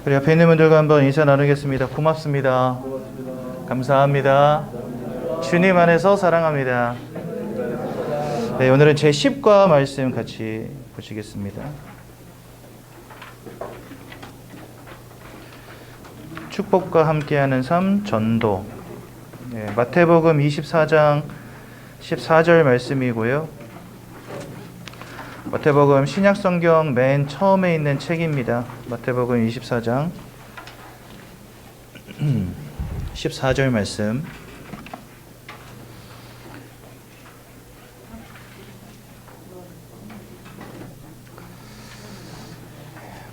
우리 옆에 있는 분들과 한번 인사 나누겠습니다. 고맙습니다. 감사합니다. 주님 안에서 사랑합니다. 네, 오늘은 제10과 말씀 같이 보시겠습니다. 축복과 함께하는 삶, 전도. 네, 마태복음 24장 14절 말씀이고요. 마태복음 신약성경 맨 처음에 있는 책입니다. 마태복음 24장 14절 말씀.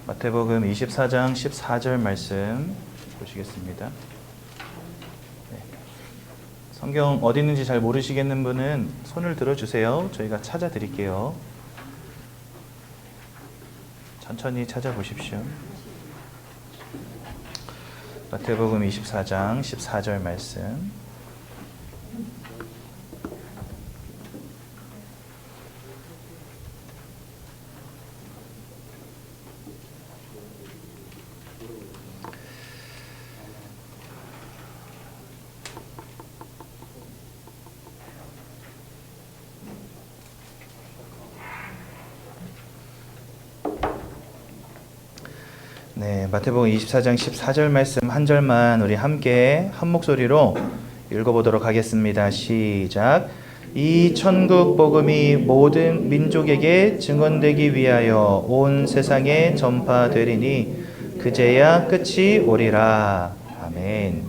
마태복음 24장 14절 말씀 보시겠습니다. 네. 성경 어디 있는지 잘 모르시겠는 분은 손을 들어주세요. 저희가 찾아드릴게요. 천천히 찾아보십시오. 마태복음 24장 14절 말씀. 네, 마태복음 24장 14절 말씀 한 절만 우리 함께 한 목소리로 읽어보도록 하겠습니다. 시작. 이 천국 복음이 모든 민족에게 증언되기 위하여 온 세상에 전파되리니 그제야 끝이 오리라. 아멘.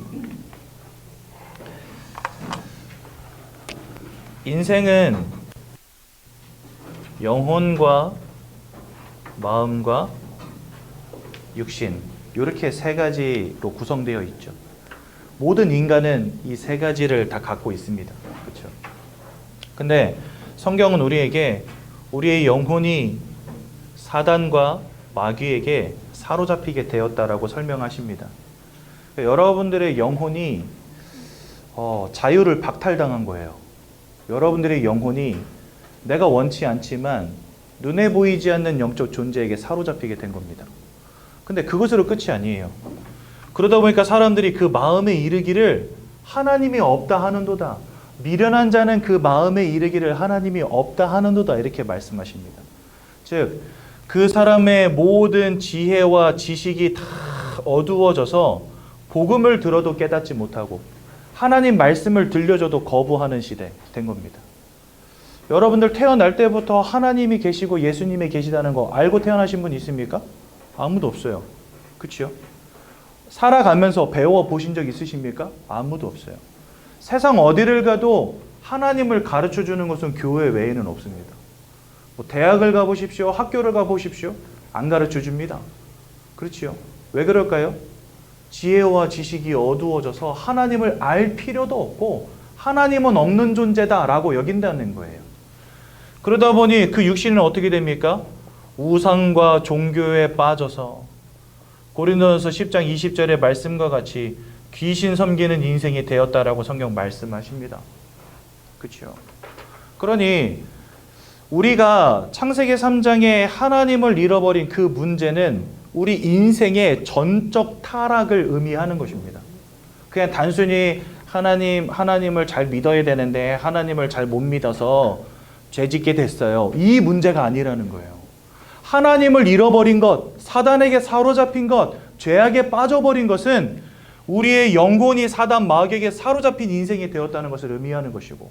인생은 영혼과 마음과 육신, 이렇게 세 가지로 구성되어 있죠. 모든 인간은 이 세 가지를 다 갖고 있습니다. 그렇죠? 근데 성경은 우리에게 우리의 영혼이 사단과 마귀에게 사로잡히게 되었다라고 설명하십니다. 여러분들의 영혼이 자유를 박탈당한 거예요. 여러분들의 영혼이 내가 원치 않지만 눈에 보이지 않는 영적 존재에게 사로잡히게 된 겁니다. 근데 그것으로 끝이 아니에요. 그러다 보니까 사람들이 그 마음에 이르기를 하나님이 없다 하는도다. 미련한 자는 그 마음에 이르기를 하나님이 없다 하는도다. 이렇게 말씀하십니다. 즉, 그 사람의 모든 지혜와 지식이 다 어두워져서 복음을 들어도 깨닫지 못하고 하나님 말씀을 들려줘도 거부하는 시대 된 겁니다. 여러분들 태어날 때부터 하나님이 계시고 예수님이 계시다는 거 알고 태어나신 분 있습니까? 아무도 없어요. 그렇죠? 살아가면서 배워보신 적 있으십니까? 아무도 없어요. 세상 어디를 가도 하나님을 가르쳐주는 것은 교회 외에는 없습니다. 뭐 대학을 가보십시오. 학교를 가보십시오. 안 가르쳐줍니다. 그렇죠? 왜 그럴까요? 지혜와 지식이 어두워져서 하나님을 알 필요도 없고 하나님은 없는 존재다라고 여긴다는 거예요. 그러다 보니 그 육신은 어떻게 됩니까? 우상과 종교에 빠져서 고린도전서 10장 20절의 말씀과 같이 귀신 섬기는 인생이 되었다라고 성경 말씀하십니다. 그렇죠? 그러니 우리가 창세기 3장에 하나님을 잃어버린 그 문제는 우리 인생의 전적 타락을 의미하는 것입니다. 그냥 단순히 하나님을 잘 믿어야 되는데 하나님을 잘 못 믿어서 죄짓게 됐어요. 이 문제가 아니라는 거예요. 하나님을 잃어버린 것, 사단에게 사로잡힌 것, 죄악에 빠져버린 것은 우리의 영혼이 사단 마귀에게 사로잡힌 인생이 되었다는 것을 의미하는 것이고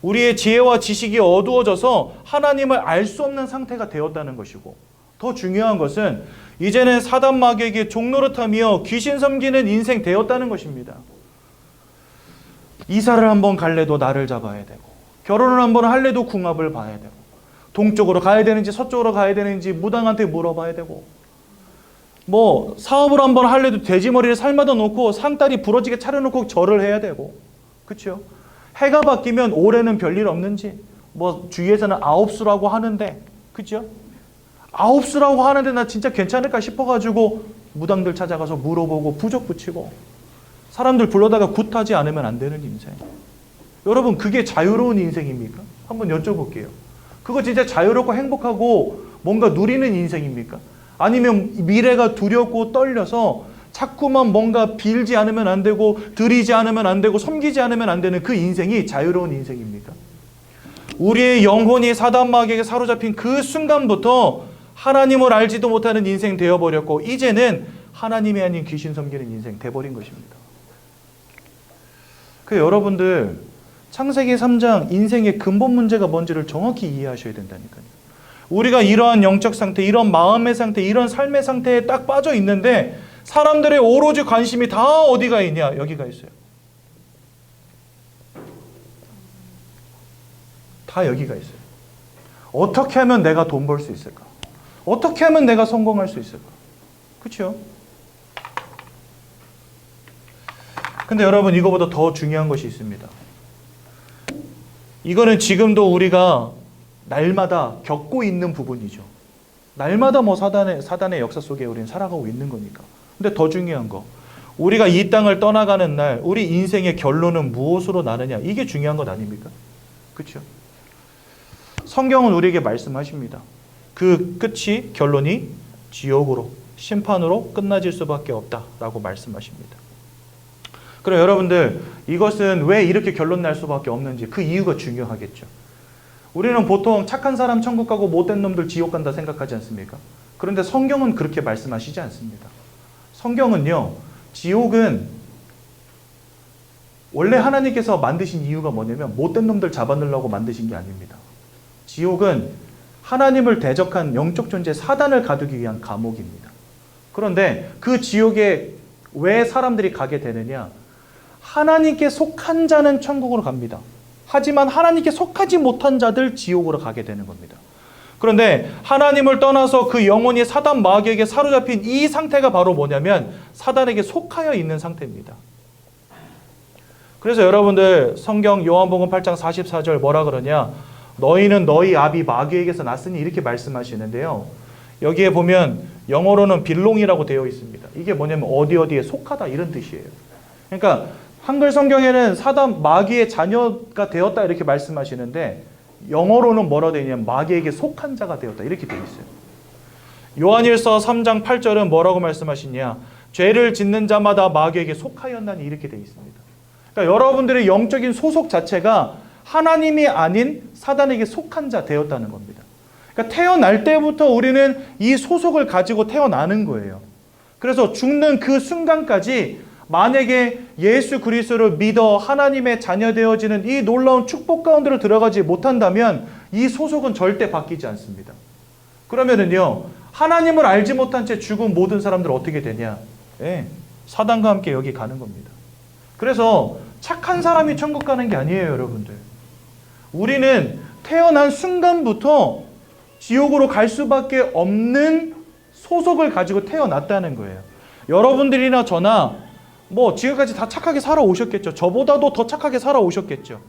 우리의 지혜와 지식이 어두워져서 하나님을 알 수 없는 상태가 되었다는 것이고 더 중요한 것은 이제는 사단 마귀에게 종노릇하며 귀신 섬기는 인생 되었다는 것입니다. 이사를 한번 갈래도 나를 잡아야 되고 결혼을 한번 할래도 궁합을 봐야 되고 동쪽으로 가야 되는지 서쪽으로 가야 되는지 무당한테 물어봐야 되고 뭐 사업을 한번 할래도 돼지머리를 삶아다 놓고 상다리 부러지게 차려놓고 절을 해야 되고 그렇죠? 해가 바뀌면 올해는 별일 없는지 뭐 주위에서는 아홉수라고 하는데 그렇죠? 아홉수라고 하는데 나 진짜 괜찮을까 싶어가지고 무당들 찾아가서 물어보고 부적 붙이고 사람들 불러다가 굿하지 않으면 안 되는 인생. 여러분 그게 자유로운 인생입니까? 한번 여쭤볼게요. 그거 진짜 자유롭고 행복하고 뭔가 누리는 인생입니까? 아니면 미래가 두렵고 떨려서 자꾸만 뭔가 빌지 않으면 안 되고 드리지 않으면 안 되고 섬기지 않으면 안 되는 그 인생이 자유로운 인생입니까? 우리의 영혼이 사단 마귀에게 사로잡힌 그 순간부터 하나님을 알지도 못하는 인생 되어버렸고 이제는 하나님이 아닌 귀신 섬기는 인생 돼버린 것입니다. 그 여러분들 창세기 3장 인생의 근본 문제가 뭔지를 정확히 이해하셔야 된다니까요. 우리가 이러한 영적 상태, 이런 마음의 상태, 이런 삶의 상태에 딱 빠져 있는데 사람들의 오로지 관심이 다 어디가 있냐? 여기가 있어요. 다 여기가 있어요. 어떻게 하면 내가 돈 벌 수 있을까? 어떻게 하면 내가 성공할 수 있을까? 그렇죠? 근데 여러분 이거보다 더 중요한 것이 있습니다. 이거는 지금도 우리가 날마다 겪고 있는 부분이죠. 날마다 뭐 사단의 역사 속에 우리는 살아가고 있는 거니까. 근데 더 중요한 거, 우리가 이 땅을 떠나가는 날 우리 인생의 결론은 무엇으로 나느냐, 이게 중요한 것 아닙니까? 그렇죠? 성경은 우리에게 말씀하십니다. 그 끝이, 결론이 지옥으로, 심판으로 끝나질 수밖에 없다라고 말씀하십니다. 그럼 여러분들 이것은 왜 이렇게 결론 날 수밖에 없는지 그 이유가 중요하겠죠. 우리는 보통 착한 사람 천국 가고 못된 놈들 지옥 간다 생각하지 않습니까? 그런데 성경은 그렇게 말씀하시지 않습니다. 성경은요, 지옥은 원래 하나님께서 만드신 이유가 뭐냐면 못된 놈들 잡아넣으려고 만드신 게 아닙니다. 지옥은 하나님을 대적한 영적 존재 사단을 가두기 위한 감옥입니다. 그런데 그 지옥에 왜 사람들이 가게 되느냐? 하나님께 속한 자는 천국으로 갑니다. 하지만 하나님께 속하지 못한 자들 지옥으로 가게 되는 겁니다. 그런데 하나님을 떠나서 그 영혼이 사단 마귀에게 사로잡힌 이 상태가 바로 뭐냐면 사단에게 속하여 있는 상태입니다. 그래서 여러분들 성경 요한복음 8장 44절 뭐라 그러냐? 너희는 너희 아비 마귀에게서 났으니 이렇게 말씀하시는데요. 여기에 보면 영어로는 빌롱이라고 되어 있습니다. 이게 뭐냐면 어디에 속하다 이런 뜻이에요. 그러니까 한글 성경에는 사단 마귀의 자녀가 되었다 이렇게 말씀하시는데 영어로는 뭐라 되어 있냐면 마귀에게 속한 자가 되었다 이렇게 되어 있어요. 요한일서 3장 8절은 뭐라고 말씀하시냐? 죄를 짓는 자마다 마귀에게 속하였나니 이렇게 되어 있습니다. 그러니까 여러분들의 영적인 소속 자체가 하나님이 아닌 사단에게 속한 자 되었다는 겁니다. 그러니까 태어날 때부터 우리는 이 소속을 가지고 태어나는 거예요. 그래서 죽는 그 순간까지 만약에 예수 그리스도를 믿어 하나님의 자녀 되어지는 이 놀라운 축복 가운데로 들어가지 못한다면 이 소속은 절대 바뀌지 않습니다. 그러면은요, 하나님을 알지 못한 채 죽은 모든 사람들은 어떻게 되냐? 사단과 함께 여기 가는 겁니다. 그래서 착한 사람이 천국 가는 게 아니에요, 여러분들. 우리는 태어난 순간부터 지옥으로 갈 수밖에 없는 소속을 가지고 태어났다는 거예요. 여러분들이나 저나 뭐 지금까지 다 착하게 살아오셨겠죠. 저보다도 더 착하게 살아오셨겠죠.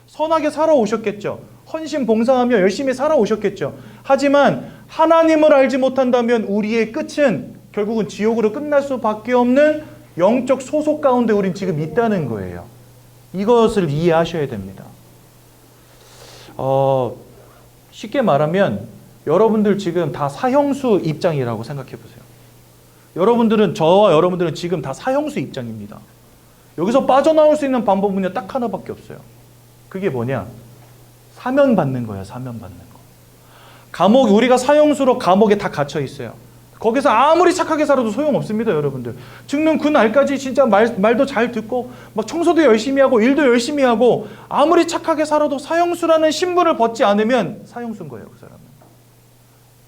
선하게 살아오셨겠죠. 헌신 봉사하며 열심히 살아오셨겠죠. 하지만 하나님을 알지 못한다면 우리의 끝은 결국은 지옥으로 끝날 수밖에 없는 영적 소속 가운데 우린 지금 있다는 거예요. 이것을 이해하셔야 됩니다. 쉽게 말하면 여러분들 지금 다 사형수 입장이라고 생각해 보세요. 저와 여러분들은 지금 다 사형수 입장입니다. 여기서 빠져나올 수 있는 방법은요, 딱 하나밖에 없어요. 그게 뭐냐? 사면 받는 거예요, 사면 받는 거. 우리가 사형수로 감옥에 다 갇혀 있어요. 거기서 아무리 착하게 살아도 소용없습니다, 여러분들. 죽는 그 날까지 진짜 말도 잘 듣고, 막 청소도 열심히 하고, 일도 열심히 하고, 아무리 착하게 살아도 사형수라는 신분을 벗지 않으면 사형수인 거예요, 그 사람은.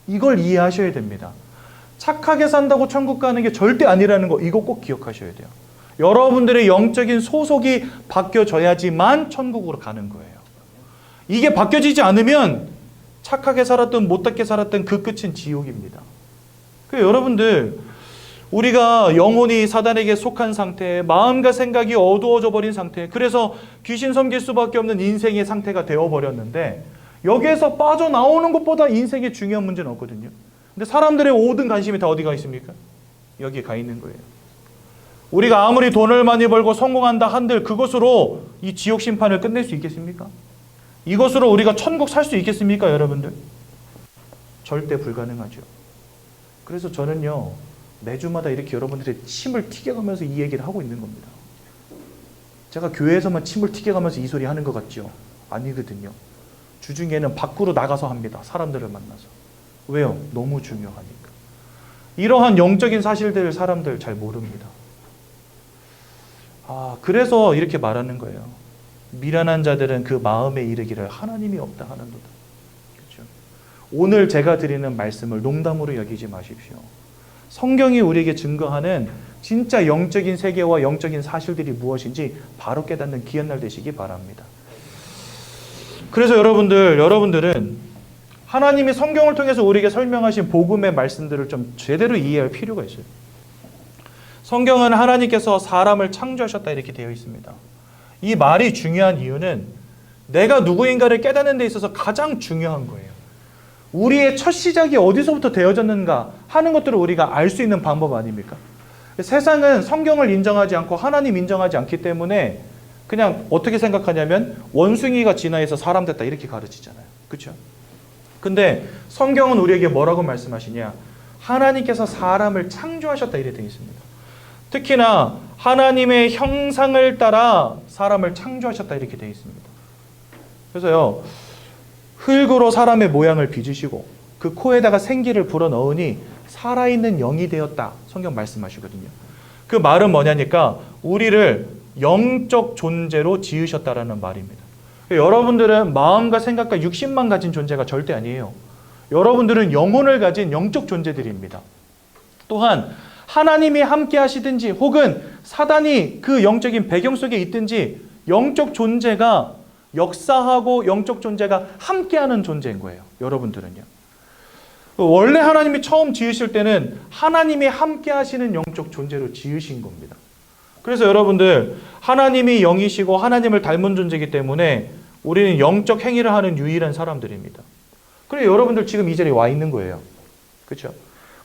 이걸 이해하셔야 됩니다. 착하게 산다고 천국 가는 게 절대 아니라는 거, 이거 꼭 기억하셔야 돼요. 여러분들의 영적인 소속이 바뀌어져야지만 천국으로 가는 거예요. 이게 바뀌어지지 않으면 착하게 살았든 못되게 살았든 그 끝은 지옥입니다. 그래서 여러분들, 우리가 영혼이 사단에게 속한 상태, 마음과 생각이 어두워져 버린 상태, 그래서 귀신 섬길 수밖에 없는 인생의 상태가 되어버렸는데 여기에서 빠져나오는 것보다 인생의 중요한 문제는 없거든요. 근데 사람들의 모든 관심이 다 어디가 있습니까? 여기에 가 있는 거예요. 우리가 아무리 돈을 많이 벌고 성공한다 한들 그것으로 이 지옥 심판을 끝낼 수 있겠습니까? 이것으로 우리가 천국 살 수 있겠습니까, 여러분들? 절대 불가능하죠. 그래서 저는요, 매주마다 이렇게 여러분들의 침을 튀겨가면서 이 얘기를 하고 있는 겁니다. 제가 교회에서만 침을 튀겨가면서 이 소리 하는 것 같죠? 아니거든요. 주중에는 밖으로 나가서 합니다. 사람들을 만나서. 왜요? 너무 중요하니까. 이러한 영적인 사실들을 사람들 잘 모릅니다. 그래서 이렇게 말하는 거예요. 미련한 자들은 그 마음에 이르기를 하나님이 없다 하는도다. 그렇죠? 오늘 제가 드리는 말씀을 농담으로 여기지 마십시오. 성경이 우리에게 증거하는 진짜 영적인 세계와 영적인 사실들이 무엇인지 바로 깨닫는 귀한 날 되시기 바랍니다. 그래서 여러분들은 하나님이 성경을 통해서 우리에게 설명하신 복음의 말씀들을 좀 제대로 이해할 필요가 있어요. 성경은 하나님께서 사람을 창조하셨다 이렇게 되어 있습니다. 이 말이 중요한 이유는 내가 누구인가를 깨닫는 데 있어서 가장 중요한 거예요. 우리의 첫 시작이 어디서부터 되어졌는가 하는 것들을 우리가 알 수 있는 방법 아닙니까? 세상은 성경을 인정하지 않고 하나님 인정하지 않기 때문에 그냥 어떻게 생각하냐면 원숭이가 진화해서 사람 됐다 이렇게 가르치잖아요. 그렇죠? 근데 성경은 우리에게 뭐라고 말씀하시냐? 하나님께서 사람을 창조하셨다 이렇게 되어 있습니다. 특히나 하나님의 형상을 따라 사람을 창조하셨다 이렇게 되어 있습니다. 그래서요, 흙으로 사람의 모양을 빚으시고 그 코에다가 생기를 불어넣으니 살아있는 영이 되었다. 성경 말씀하시거든요. 그 말은 뭐냐니까 우리를 영적 존재로 지으셨다라는 말입니다. 여러분들은 마음과 생각과 육신만 가진 존재가 절대 아니에요. 여러분들은 영혼을 가진 영적 존재들입니다. 또한 하나님이 함께 하시든지 혹은 사단이 그 영적인 배경 속에 있든지 영적 존재가 역사하고 영적 존재가 함께하는 존재인 거예요. 여러분들은요. 원래 하나님이 처음 지으실 때는 하나님이 함께 하시는 영적 존재로 지으신 겁니다. 그래서 여러분들 하나님이 영이시고 하나님을 닮은 존재이기 때문에 우리는 영적 행위를 하는 유일한 사람들입니다. 그래서 여러분들 지금 이 자리에 와 있는 거예요. 그렇죠?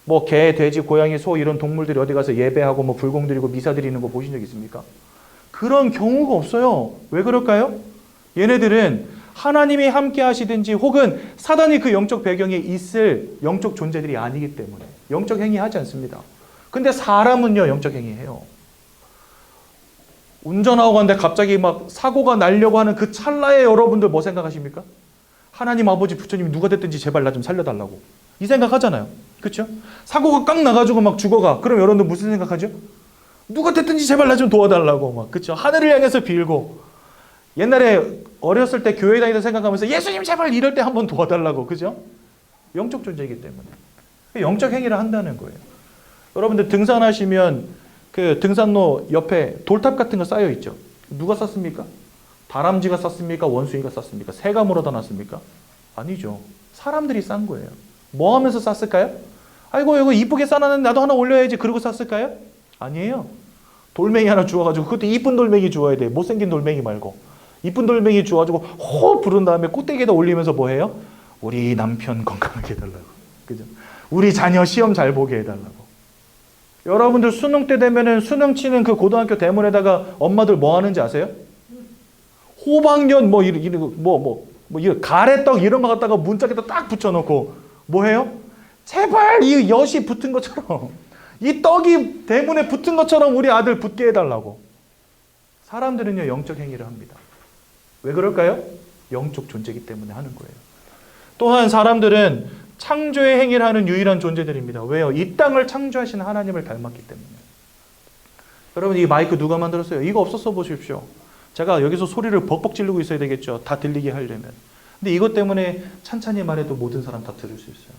뭐 개, 돼지, 고양이, 소 이런 동물들이 어디 가서 예배하고 뭐 불공 드리고 미사 드리는 거 보신 적 있습니까? 그런 경우가 없어요. 왜 그럴까요? 얘네들은 하나님이 함께 하시든지 혹은 사단이 그 영적 배경에 있을 영적 존재들이 아니기 때문에 영적 행위 하지 않습니다. 근데 사람은요, 영적 행위 해요. 운전하고 가는데 갑자기 막 사고가 나려고 하는 그 찰나에 여러분들 뭐 생각하십니까? 하나님, 아버지, 부처님이 누가 됐든지 제발 나 좀 살려달라고. 이 생각 하잖아요. 그렇죠? 사고가 깡 나가지고 막 죽어가. 그럼 여러분들 무슨 생각하죠? 누가 됐든지 제발 나 좀 도와달라고 막. 그렇죠? 하늘을 향해서 빌고. 옛날에 어렸을 때 교회 다니던 생각하면서 예수님 제발 이럴 때 한번 도와달라고. 그죠? 영적 존재이기 때문에. 영적 행위를 한다는 거예요. 여러분들 등산하시면 그 등산로 옆에 돌탑 같은 거 쌓여 있죠. 누가 쌌습니까? 다람쥐가 쌌습니까? 원숭이가 쌌습니까? 새가 물어다 놨습니까? 아니죠. 사람들이 싼 거예요. 뭐 하면서 쌌을까요? 아이고 이거 이쁘게 쌓아놨는데 나도 하나 올려야지 그러고 쌌을까요? 아니에요. 돌멩이 하나 주워가지고 그것도 이쁜 돌멩이 주워야 돼. 못생긴 돌멩이 말고. 이쁜 돌멩이 주워가지고 호 부른 다음에 꼭대기에다 올리면서 뭐 해요? 우리 남편 건강하게 해달라고. 그죠? 우리 자녀 시험 잘 보게 해달라고. 여러분들 수능 때 되면은 수능 치는 그 고등학교 대문에다가 엄마들 뭐 하는지 아세요? 호박연 이런 가래떡 이런 거 갖다가 문짝에다 딱 붙여놓고 뭐 해요? 제발 이 엿이 붙은 것처럼 이 떡이 대문에 붙은 것처럼 우리 아들 붙게 해달라고. 사람들은요 영적 행위를 합니다. 왜 그럴까요? 영적 존재이기 때문에 하는 거예요. 또한 사람들은 창조의 행위를 하는 유일한 존재들입니다. 왜요? 이 땅을 창조하신 하나님을 닮았기 때문에. 여러분 이 마이크 누가 만들었어요? 이거 없었어 보십시오. 제가 여기서 소리를 벅벅 지르고 있어야 되겠죠. 다 들리게 하려면. 근데 이것 때문에 찬찬히 말해도 모든 사람 다 들을 수 있어요.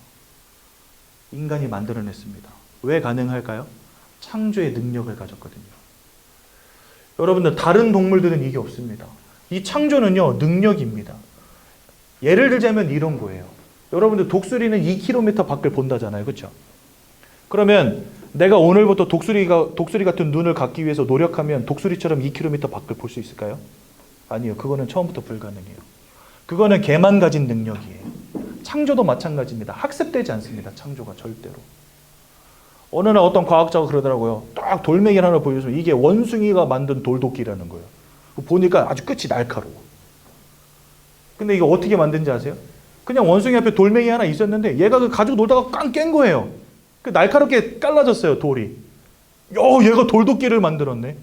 인간이 만들어냈습니다. 왜 가능할까요? 창조의 능력을 가졌거든요. 여러분들 다른 동물들은 이게 없습니다. 이 창조는요 능력입니다. 예를 들자면 이런 거예요. 여러분들 독수리는 2km 밖을 본다잖아요. 그렇죠? 그러면 내가 오늘부터 독수리 같은 눈을 갖기 위해서 노력하면 독수리처럼 2km 밖을 볼 수 있을까요? 아니요. 그거는 처음부터 불가능해요. 그거는 개만 가진 능력이에요. 창조도 마찬가지입니다. 학습되지 않습니다. 창조가 절대로. 어느 날 어떤 과학자가 그러더라고요. 딱 돌멩이를 하나 보여주면 이게 원숭이가 만든 돌도끼라는 거예요. 보니까 아주 끝이 날카로워. 근데 이게 어떻게 만든지 아세요? 그냥 원숭이 앞에 돌멩이 하나 있었는데 얘가 그 가지고 놀다가 깡 깬 거예요. 그 날카롭게 잘라졌어요, 돌이. 얘가 돌도끼를 만들었네.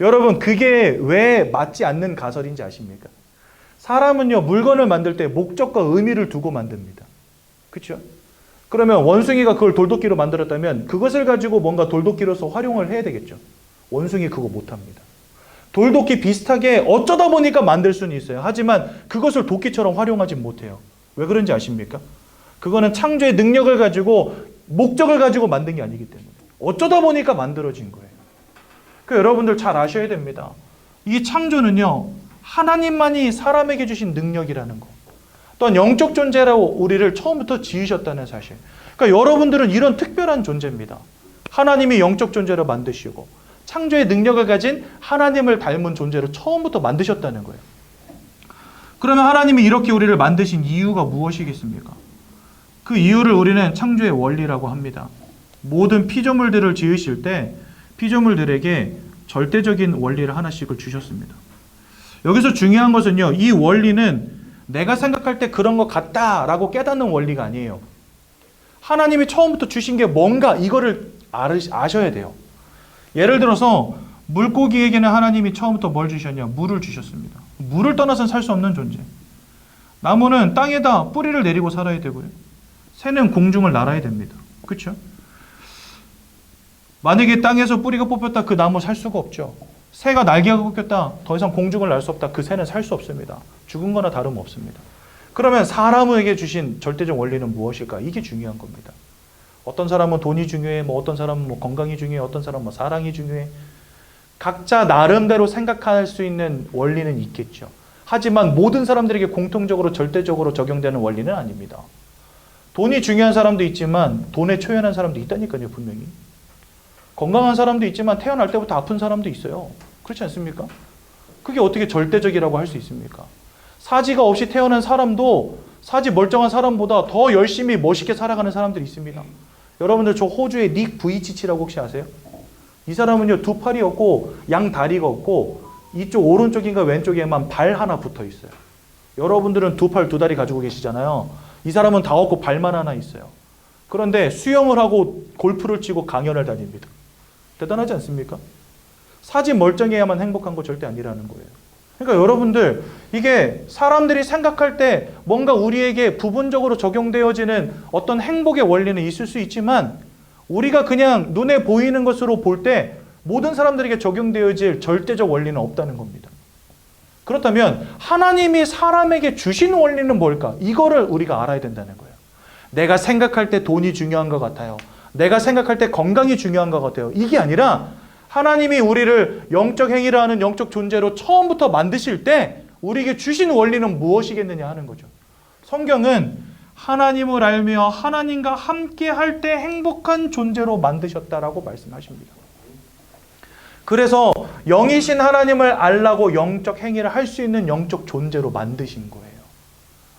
여러분, 그게 왜 맞지 않는 가설인지 아십니까? 사람은요, 물건을 만들 때 목적과 의미를 두고 만듭니다. 그렇죠? 그러면 원숭이가 그걸 돌도끼로 만들었다면 그것을 가지고 뭔가 돌도끼로서 활용을 해야 되겠죠. 원숭이 그거 못합니다. 돌도끼 비슷하게 어쩌다 보니까 만들 수는 있어요. 하지만 그것을 도끼처럼 활용하지 못해요. 왜 그런지 아십니까? 그거는 창조의 능력을 가지고 목적을 가지고 만든 게 아니기 때문에 어쩌다 보니까 만들어진 거예요. 그러니까 여러분들 잘 아셔야 됩니다. 이 창조는요, 하나님만이 사람에게 주신 능력이라는 거. 또한 영적 존재라고 우리를 처음부터 지으셨다는 사실. 그러니까 여러분들은 이런 특별한 존재입니다. 하나님이 영적 존재로 만드시고 창조의 능력을 가진 하나님을 닮은 존재로 처음부터 만드셨다는 거예요. 그러면 하나님이 이렇게 우리를 만드신 이유가 무엇이겠습니까? 그 이유를 우리는 창조의 원리라고 합니다. 모든 피조물들을 지으실 때 피조물들에게 절대적인 원리를 하나씩을 주셨습니다. 여기서 중요한 것은요, 이 원리는 내가 생각할 때 그런 것 같다라고 깨닫는 원리가 아니에요. 하나님이 처음부터 주신 게 뭔가 이거를 아셔야 돼요. 예를 들어서 물고기에게는 하나님이 처음부터 뭘 주셨냐? 물을 주셨습니다. 물을 떠나서는 살 수 없는 존재. 나무는 땅에다 뿌리를 내리고 살아야 되고요. 새는 공중을 날아야 됩니다. 그렇죠? 만약에 땅에서 뿌리가 뽑혔다, 그 나무 살 수가 없죠. 새가 날개가 꺾였다, 더 이상 공중을 날 수 없다, 그 새는 살 수 없습니다. 죽은 거나 다름없습니다. 그러면 사람에게 주신 절대적 원리는 무엇일까? 이게 중요한 겁니다. 어떤 사람은 돈이 중요해, 어떤 사람은 건강이 중요해, 어떤 사람은 사랑이 중요해. 각자 나름대로 생각할 수 있는 원리는 있겠죠. 하지만 모든 사람들에게 공통적으로 절대적으로 적용되는 원리는 아닙니다. 돈이 중요한 사람도 있지만 돈에 초연한 사람도 있다니까요, 분명히. 건강한 사람도 있지만 태어날 때부터 아픈 사람도 있어요. 그렇지 않습니까? 그게 어떻게 절대적이라고 할 수 있습니까? 사지가 없이 태어난 사람도 사지 멀쩡한 사람보다 더 열심히 멋있게 살아가는 사람들이 있습니다. 여러분들 저 호주의 닉 부이치치라고 혹시 아세요? 이 사람은요, 두 팔이 없고 양 다리가 없고 이쪽 오른쪽인가 왼쪽에만 발 하나 붙어 있어요. 여러분들은 두 팔 두 다리 가지고 계시잖아요. 이 사람은 다 없고 발만 하나 있어요. 그런데 수영을 하고 골프를 치고 강연을 다닙니다. 대단하지 않습니까? 사지 멀쩡해야만 행복한 거 절대 아니라는 거예요. 그러니까 여러분들, 이게 사람들이 생각할 때 뭔가 우리에게 부분적으로 적용되어지는 어떤 행복의 원리는 있을 수 있지만 우리가 그냥 눈에 보이는 것으로 볼 때 모든 사람들에게 적용되어질 절대적 원리는 없다는 겁니다. 그렇다면 하나님이 사람에게 주신 원리는 뭘까? 이거를 우리가 알아야 된다는 거예요. 내가 생각할 때 돈이 중요한 것 같아요. 내가 생각할 때 건강이 중요한 것 같아요. 이게 아니라 하나님이 우리를 영적 행위를 하는 영적 존재로 처음부터 만드실 때 우리에게 주신 원리는 무엇이겠느냐 하는 거죠. 성경은 하나님을 알며 하나님과 함께 할 때 행복한 존재로 만드셨다라고 말씀하십니다. 그래서 영이신 하나님을 알라고 영적 행위를 할 수 있는 영적 존재로 만드신 거예요.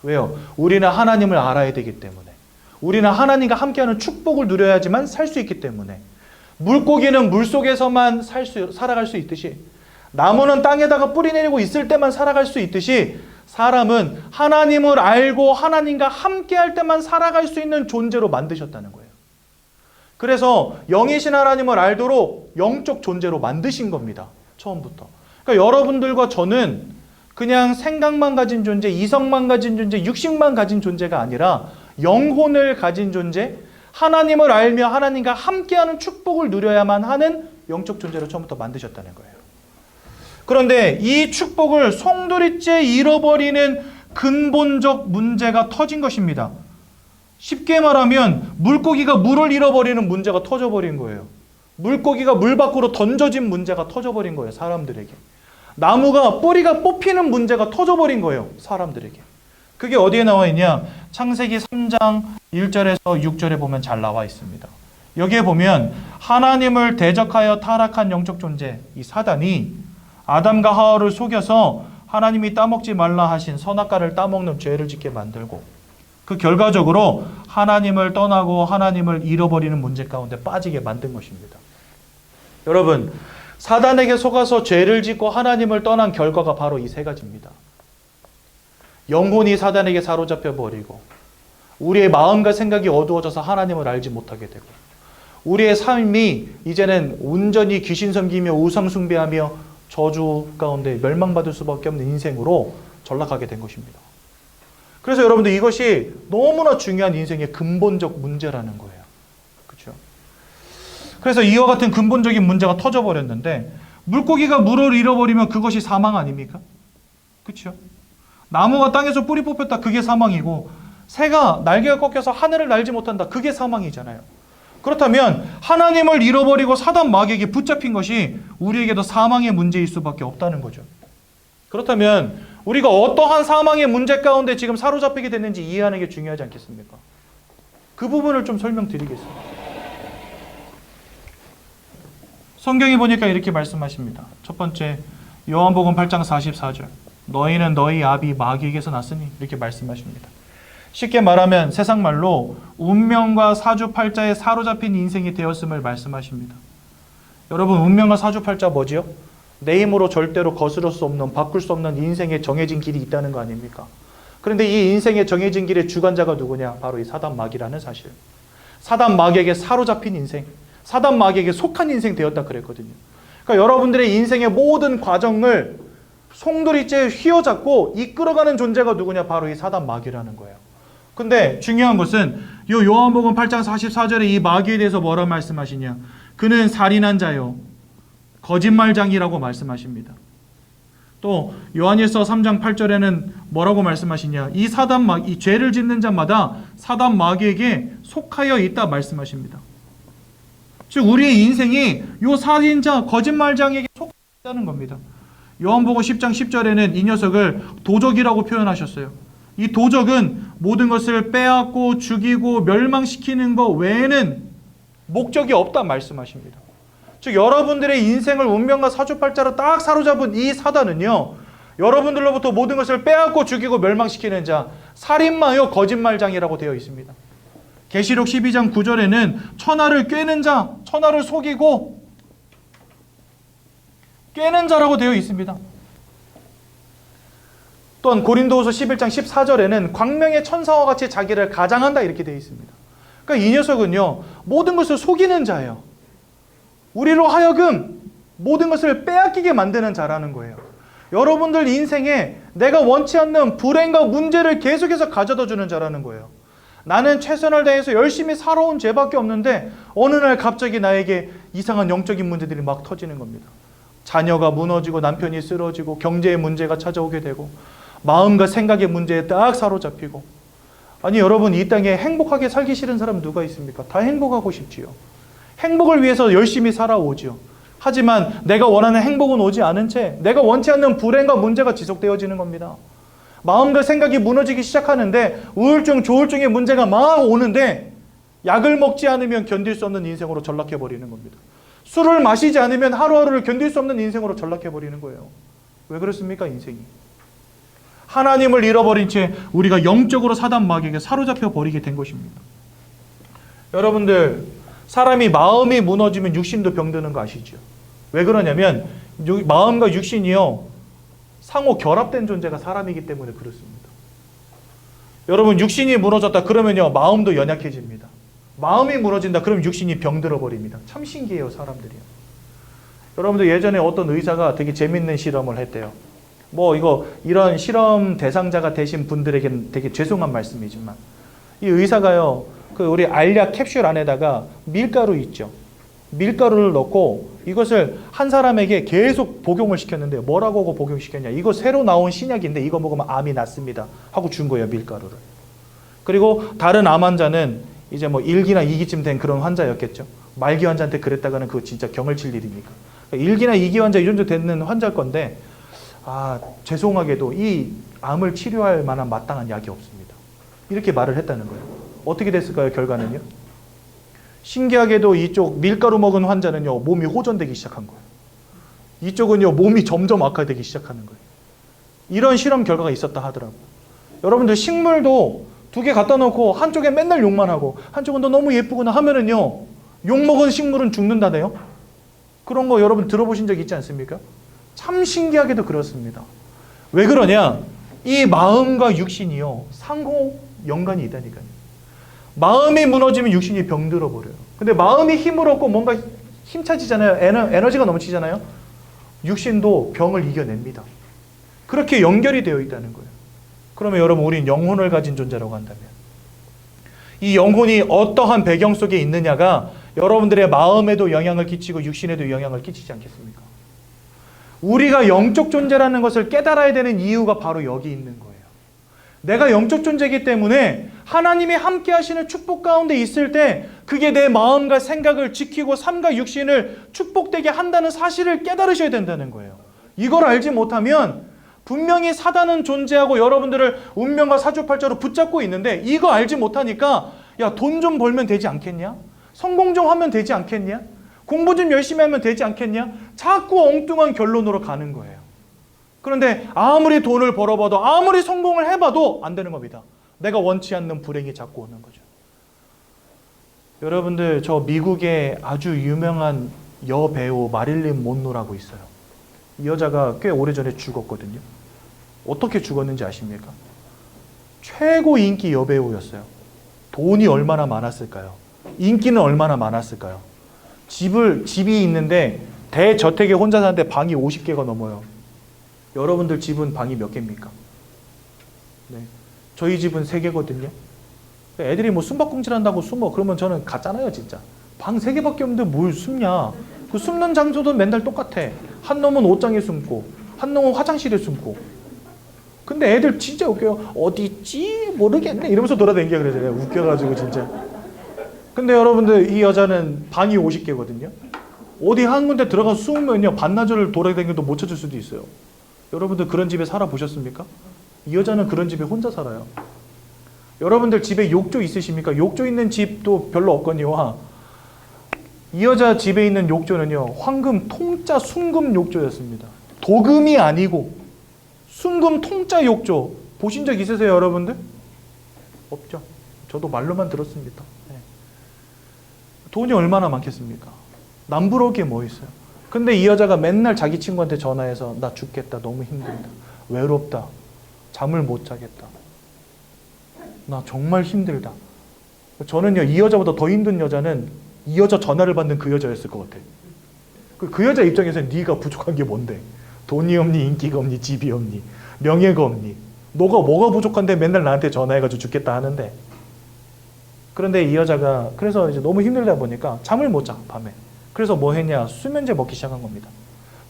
왜요? 우리는 하나님을 알아야 되기 때문에. 우리는 하나님과 함께하는 축복을 누려야지만 살 수 있기 때문에. 물고기는 물속에서만 살아갈 수 있듯이, 나무는 땅에다가 뿌리 내리고 있을 때만 살아갈 수 있듯이, 사람은 하나님을 알고 하나님과 함께할 때만 살아갈 수 있는 존재로 만드셨다는 거예요. 그래서 영이신 하나님을 알도록 영적 존재로 만드신 겁니다. 처음부터. 그러니까 여러분들과 저는 그냥 생각만 가진 존재, 이성만 가진 존재, 육식만 가진 존재가 아니라 영혼을 가진 존재, 하나님을 알며 하나님과 함께하는 축복을 누려야만 하는 영적 존재로 처음부터 만드셨다는 거예요. 그런데 이 축복을 송두리째 잃어버리는 근본적 문제가 터진 것입니다. 쉽게 말하면 물고기가 물을 잃어버리는 문제가 터져버린 거예요. 물고기가 물 밖으로 던져진 문제가 터져버린 거예요, 사람들에게. 나무가 뿌리가 뽑히는 문제가 터져버린 거예요, 사람들에게. 그게 어디에 나와 있냐? 창세기 3장 1절에서 6절에 보면 잘 나와 있습니다. 여기에 보면 하나님을 대적하여 타락한 영적 존재, 이 사단이 아담과 하와를 속여서 하나님이 따먹지 말라 하신 선악과를 따먹는 죄를 짓게 만들고, 그 결과적으로 하나님을 떠나고 하나님을 잃어버리는 문제 가운데 빠지게 만든 것입니다. 여러분, 사단에게 속아서 죄를 짓고 하나님을 떠난 결과가 바로 이 세 가지입니다. 영혼이 사단에게 사로잡혀 버리고, 우리의 마음과 생각이 어두워져서 하나님을 알지 못하게 되고, 우리의 삶이 이제는 온전히 귀신 섬기며 우상 숭배하며 저주 가운데 멸망받을 수밖에 없는 인생으로 전락하게 된 것입니다. 그래서 여러분들 이것이 너무나 중요한 인생의 근본적 문제라는 거예요. 그렇죠? 그래서 이와 같은 근본적인 문제가 터져버렸는데, 물고기가 물을 잃어버리면 그것이 사망 아닙니까? 그렇죠? 나무가 땅에서 뿌리 뽑혔다, 그게 사망이고, 새가 날개가 꺾여서 하늘을 날지 못한다, 그게 사망이잖아요. 그렇다면 하나님을 잃어버리고 사단 마귀에게 붙잡힌 것이 우리에게도 사망의 문제일 수밖에 없다는 거죠. 그렇다면 우리가 어떠한 사망의 문제 가운데 지금 사로잡히게 됐는지 이해하는 게 중요하지 않겠습니까? 그 부분을 좀 설명드리겠습니다. 성경에 보니까 이렇게 말씀하십니다. 첫 번째, 요한복음 8장 44절. 너희는 너희 아비 마귀에게서 났으니, 이렇게 말씀하십니다. 쉽게 말하면 세상 말로 운명과 사주팔자에 사로잡힌 인생이 되었음을 말씀하십니다. 여러분, 운명과 사주팔자 뭐지요? 내 힘으로 절대로 거스를 수 없는, 바꿀 수 없는 인생의 정해진 길이 있다는 거 아닙니까? 그런데 이 인생의 정해진 길의 주관자가 누구냐? 바로 이 사단 마귀라는 사실. 사단 마귀에게 사로잡힌 인생, 사단 마귀에게 속한 인생 되었다 그랬거든요. 그러니까 여러분들의 인생의 모든 과정을 송두리째 휘어잡고 이끌어가는 존재가 누구냐? 바로 이 사단 마귀라는 거예요. 근데 중요한 것은 이 요한복음 8장 44절에 이 마귀에 대해서 뭐라 말씀하시냐? 그는 살인한 자요, 거짓말장이라고 말씀하십니다. 또 요한일서 3장 8절에는 뭐라고 말씀하시냐? 이 사단 마귀, 이 죄를 짓는 자마다 사단 마귀에게 속하여 있다 말씀하십니다. 즉 우리의 인생이 이 살인자, 거짓말장에게 속하여 있다는 겁니다. 요한복음 10장 10절에는 이 녀석을 도적이라고 표현하셨어요. 이 도적은 모든 것을 빼앗고 죽이고 멸망시키는 것 외에는 목적이 없다 말씀하십니다. 즉 여러분들의 인생을 운명과 사주팔자로 딱 사로잡은 이 사단은요, 여러분들로부터 모든 것을 빼앗고 죽이고 멸망시키는 자, 살인마요 거짓말장이라고 되어 있습니다. 계시록 12장 9절에는 천하를 꿰는 자, 천하를 속이고 꿰는 자라고 되어 있습니다. 또한 고린도후서 11장 14절에는 광명의 천사와 같이 자기를 가장한다 이렇게 되어 있습니다. 그러니까 이 녀석은요, 모든 것을 속이는 자예요. 우리로 하여금 모든 것을 빼앗기게 만드는 자라는 거예요. 여러분들 인생에 내가 원치 않는 불행과 문제를 계속해서 가져다 주는 자라는 거예요. 나는 최선을 다해서 열심히 살아온 죄밖에 없는데 어느 날 갑자기 나에게 이상한 영적인 문제들이 막 터지는 겁니다. 자녀가 무너지고 남편이 쓰러지고 경제의 문제가 찾아오게 되고 마음과 생각의 문제에 딱 사로잡히고. 아니 여러분, 이 땅에 행복하게 살기 싫은 사람 누가 있습니까? 다 행복하고 싶지요. 행복을 위해서 열심히 살아오지요. 하지만 내가 원하는 행복은 오지 않은 채 내가 원치 않는 불행과 문제가 지속되어지는 겁니다. 마음과 생각이 무너지기 시작하는데 우울증, 조울증의 문제가 막 오는데 약을 먹지 않으면 견딜 수 없는 인생으로 전락해버리는 겁니다. 술을 마시지 않으면 하루하루를 견딜 수 없는 인생으로 전락해버리는 거예요. 왜 그렇습니까? 인생이. 하나님을 잃어버린 채 우리가 영적으로 사단 마귀에게 사로잡혀 버리게 된 것입니다. 여러분들, 사람이 마음이 무너지면 육신도 병드는 거 아시죠? 왜 그러냐면 마음과 육신이요, 상호 결합된 존재가 사람이기 때문에 그렇습니다. 여러분, 육신이 무너졌다 그러면요, 마음도 연약해집니다. 마음이 무너진다 그러면 육신이 병들어 버립니다. 참 신기해요, 사람들이요. 여러분들, 예전에 어떤 의사가 되게 재밌는 실험을 했대요. 이런 실험 대상자가 되신 분들에게는 되게 죄송한 말씀이지만, 이 의사가요, 우리 알약 캡슐 안에다가 밀가루 있죠. 밀가루를 넣고 이것을 한 사람에게 계속 복용을 시켰는데, 뭐라고 복용시켰냐? 이거 새로 나온 신약인데 이거 먹으면 암이 낫습니다 하고 준 거예요, 밀가루를. 그리고 다른 암 환자는 이제 1기나 2기쯤 된 그런 환자였겠죠. 말기 환자한테 그랬다가는 그거 진짜 경을 칠 일이니까. 1기나 2기 환자 이 정도 되는 환자일 건데, 죄송하게도 이 암을 치료할 만한 마땅한 약이 없습니다. 이렇게 말을 했다는 거예요. 어떻게 됐을까요? 결과는요. 신기하게도 이쪽 밀가루 먹은 환자는요, 몸이 호전되기 시작한 거예요. 이쪽은요, 몸이 점점 악화되기 시작하는 거예요. 이런 실험 결과가 있었다 하더라고요. 여러분들, 식물도 2개 갖다 놓고 한쪽에 맨날 욕만 하고 한쪽은 또 너무 예쁘구나 하면은요, 욕먹은 식물은 죽는다네요. 그런 거 여러분 들어보신 적 있지 않습니까? 참 신기하게도 그렇습니다. 왜 그러냐? 이 마음과 육신이요, 상호 연관이 있다니까요. 마음이 무너지면 육신이 병들어 버려요. 근데 마음이 힘을 얻고 뭔가 힘차지잖아요. 에너지가 넘치잖아요. 육신도 병을 이겨냅니다. 그렇게 연결이 되어 있다는 거예요. 그러면 여러분, 우리는 영혼을 가진 존재라고 한다면 이 영혼이 어떠한 배경 속에 있느냐가 여러분들의 마음에도 영향을 끼치고 육신에도 영향을 끼치지 않겠습니까? 우리가 영적 존재라는 것을 깨달아야 되는 이유가 바로 여기 있는 거예요. 내가 영적 존재이기 때문에 하나님이 함께 하시는 축복 가운데 있을 때 그게 내 마음과 생각을 지키고 삶과 육신을 축복되게 한다는 사실을 깨달으셔야 된다는 거예요. 이걸 알지 못하면 분명히 사단은 존재하고 여러분들을 운명과 사주팔자로 붙잡고 있는데 이거 알지 못하니까 야, 돈 좀 벌면 되지 않겠냐? 성공 좀 하면 되지 않겠냐? 공부 좀 열심히 하면 되지 않겠냐? 자꾸 엉뚱한 결론으로 가는 거예요. 그런데 아무리 돈을 벌어봐도 아무리 성공을 해봐도 안 되는 겁니다. 내가 원치 않는 불행이 자꾸 오는 거죠. 여러분들, 저 미국의 아주 유명한 여배우 마릴린 monroe라고 있어요. 이 여자가 꽤 오래전에 죽었거든요. 어떻게 죽었는지 아십니까? 최고 인기 여배우였어요. 돈이 얼마나 많았을까요? 인기는 얼마나 많았을까요? 집이 있는데 대저택에 혼자 사는데 방이 50개가 넘어요. 여러분들 집은 방이 몇 개입니까? 네. 저희 집은 3개거든요. 애들이 뭐 숨바꼭질 한다고 숨어. 그러면 저는 가잖아요, 진짜. 방 3개밖에 없는데 뭘 숨냐. 그 숨는 장소도 맨날 똑같아. 한 놈은 옷장에 숨고, 한 놈은 화장실에 숨고. 근데 애들 진짜 웃겨요. 어디 있지? 모르겠네. 이러면서 돌아다니게 그러잖아요. 웃겨가지고 진짜. 근데 여러분들, 이 여자는 방이 50개거든요. 어디 한 군데 들어가서 숨으면요, 반나절을 돌아다니도 못 찾을 수도 있어요. 여러분들 그런 집에 살아보셨습니까? 이 여자는 그런 집에 혼자 살아요. 여러분들 집에 욕조 있으십니까? 욕조 있는 집도 별로 없거니와 이 여자 집에 있는 욕조는요, 황금 통짜 순금 욕조였습니다. 도금이 아니고 순금 통짜 욕조. 보신 적 있으세요, 여러분들? 없죠. 저도 말로만 들었습니다. 네. 돈이 얼마나 많겠습니까? 남부러울 게 뭐 있어요? 근데 이 여자가 맨날 자기 친구한테 전화해서 나 죽겠다, 너무 힘들다, 외롭다, 잠을 못 자겠다, 나 정말 힘들다. 저는요, 이 여자보다 더 힘든 여자는 이 여자 전화를 받는 그 여자였을 것 같아요. 그 여자 입장에서는 네가 부족한 게 뭔데? 돈이 없니, 인기가 없니, 집이 없니, 명예가 없니? 너가 뭐가 부족한데 맨날 나한테 전화해가지고 죽겠다 하는데. 그런데 이 여자가 그래서 이제 너무 힘들다 보니까 잠을 못 자, 밤에. 그래서 뭐 했냐? 수면제 먹기 시작한 겁니다.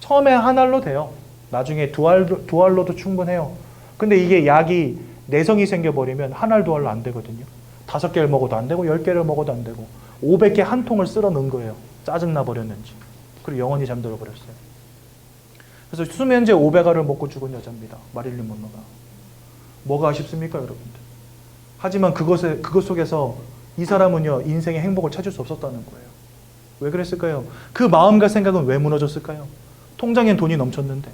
처음에 한 알로 돼요. 나중에 두 알로도 충분해요. 근데 이게 약이 내성이 생겨버리면 한 알, 두 알로 안 되거든요. 5개를 먹어도 안 되고 10개를 먹어도 안 되고 500개 한 통을 쓸어 넣은 거예요. 짜증나 버렸는지. 그리고 영원히 잠들어 버렸어요. 그래서 수면제 500알을 먹고 죽은 여자입니다. 마릴린 monroe가. 뭐가 아쉽습니까, 여러분들? 하지만 그것 속에서 이 사람은요, 인생의 행복을 찾을 수 없었다는 거예요. 왜 그랬을까요? 그 마음과 생각은 왜 무너졌을까요? 통장엔 돈이 넘쳤는데,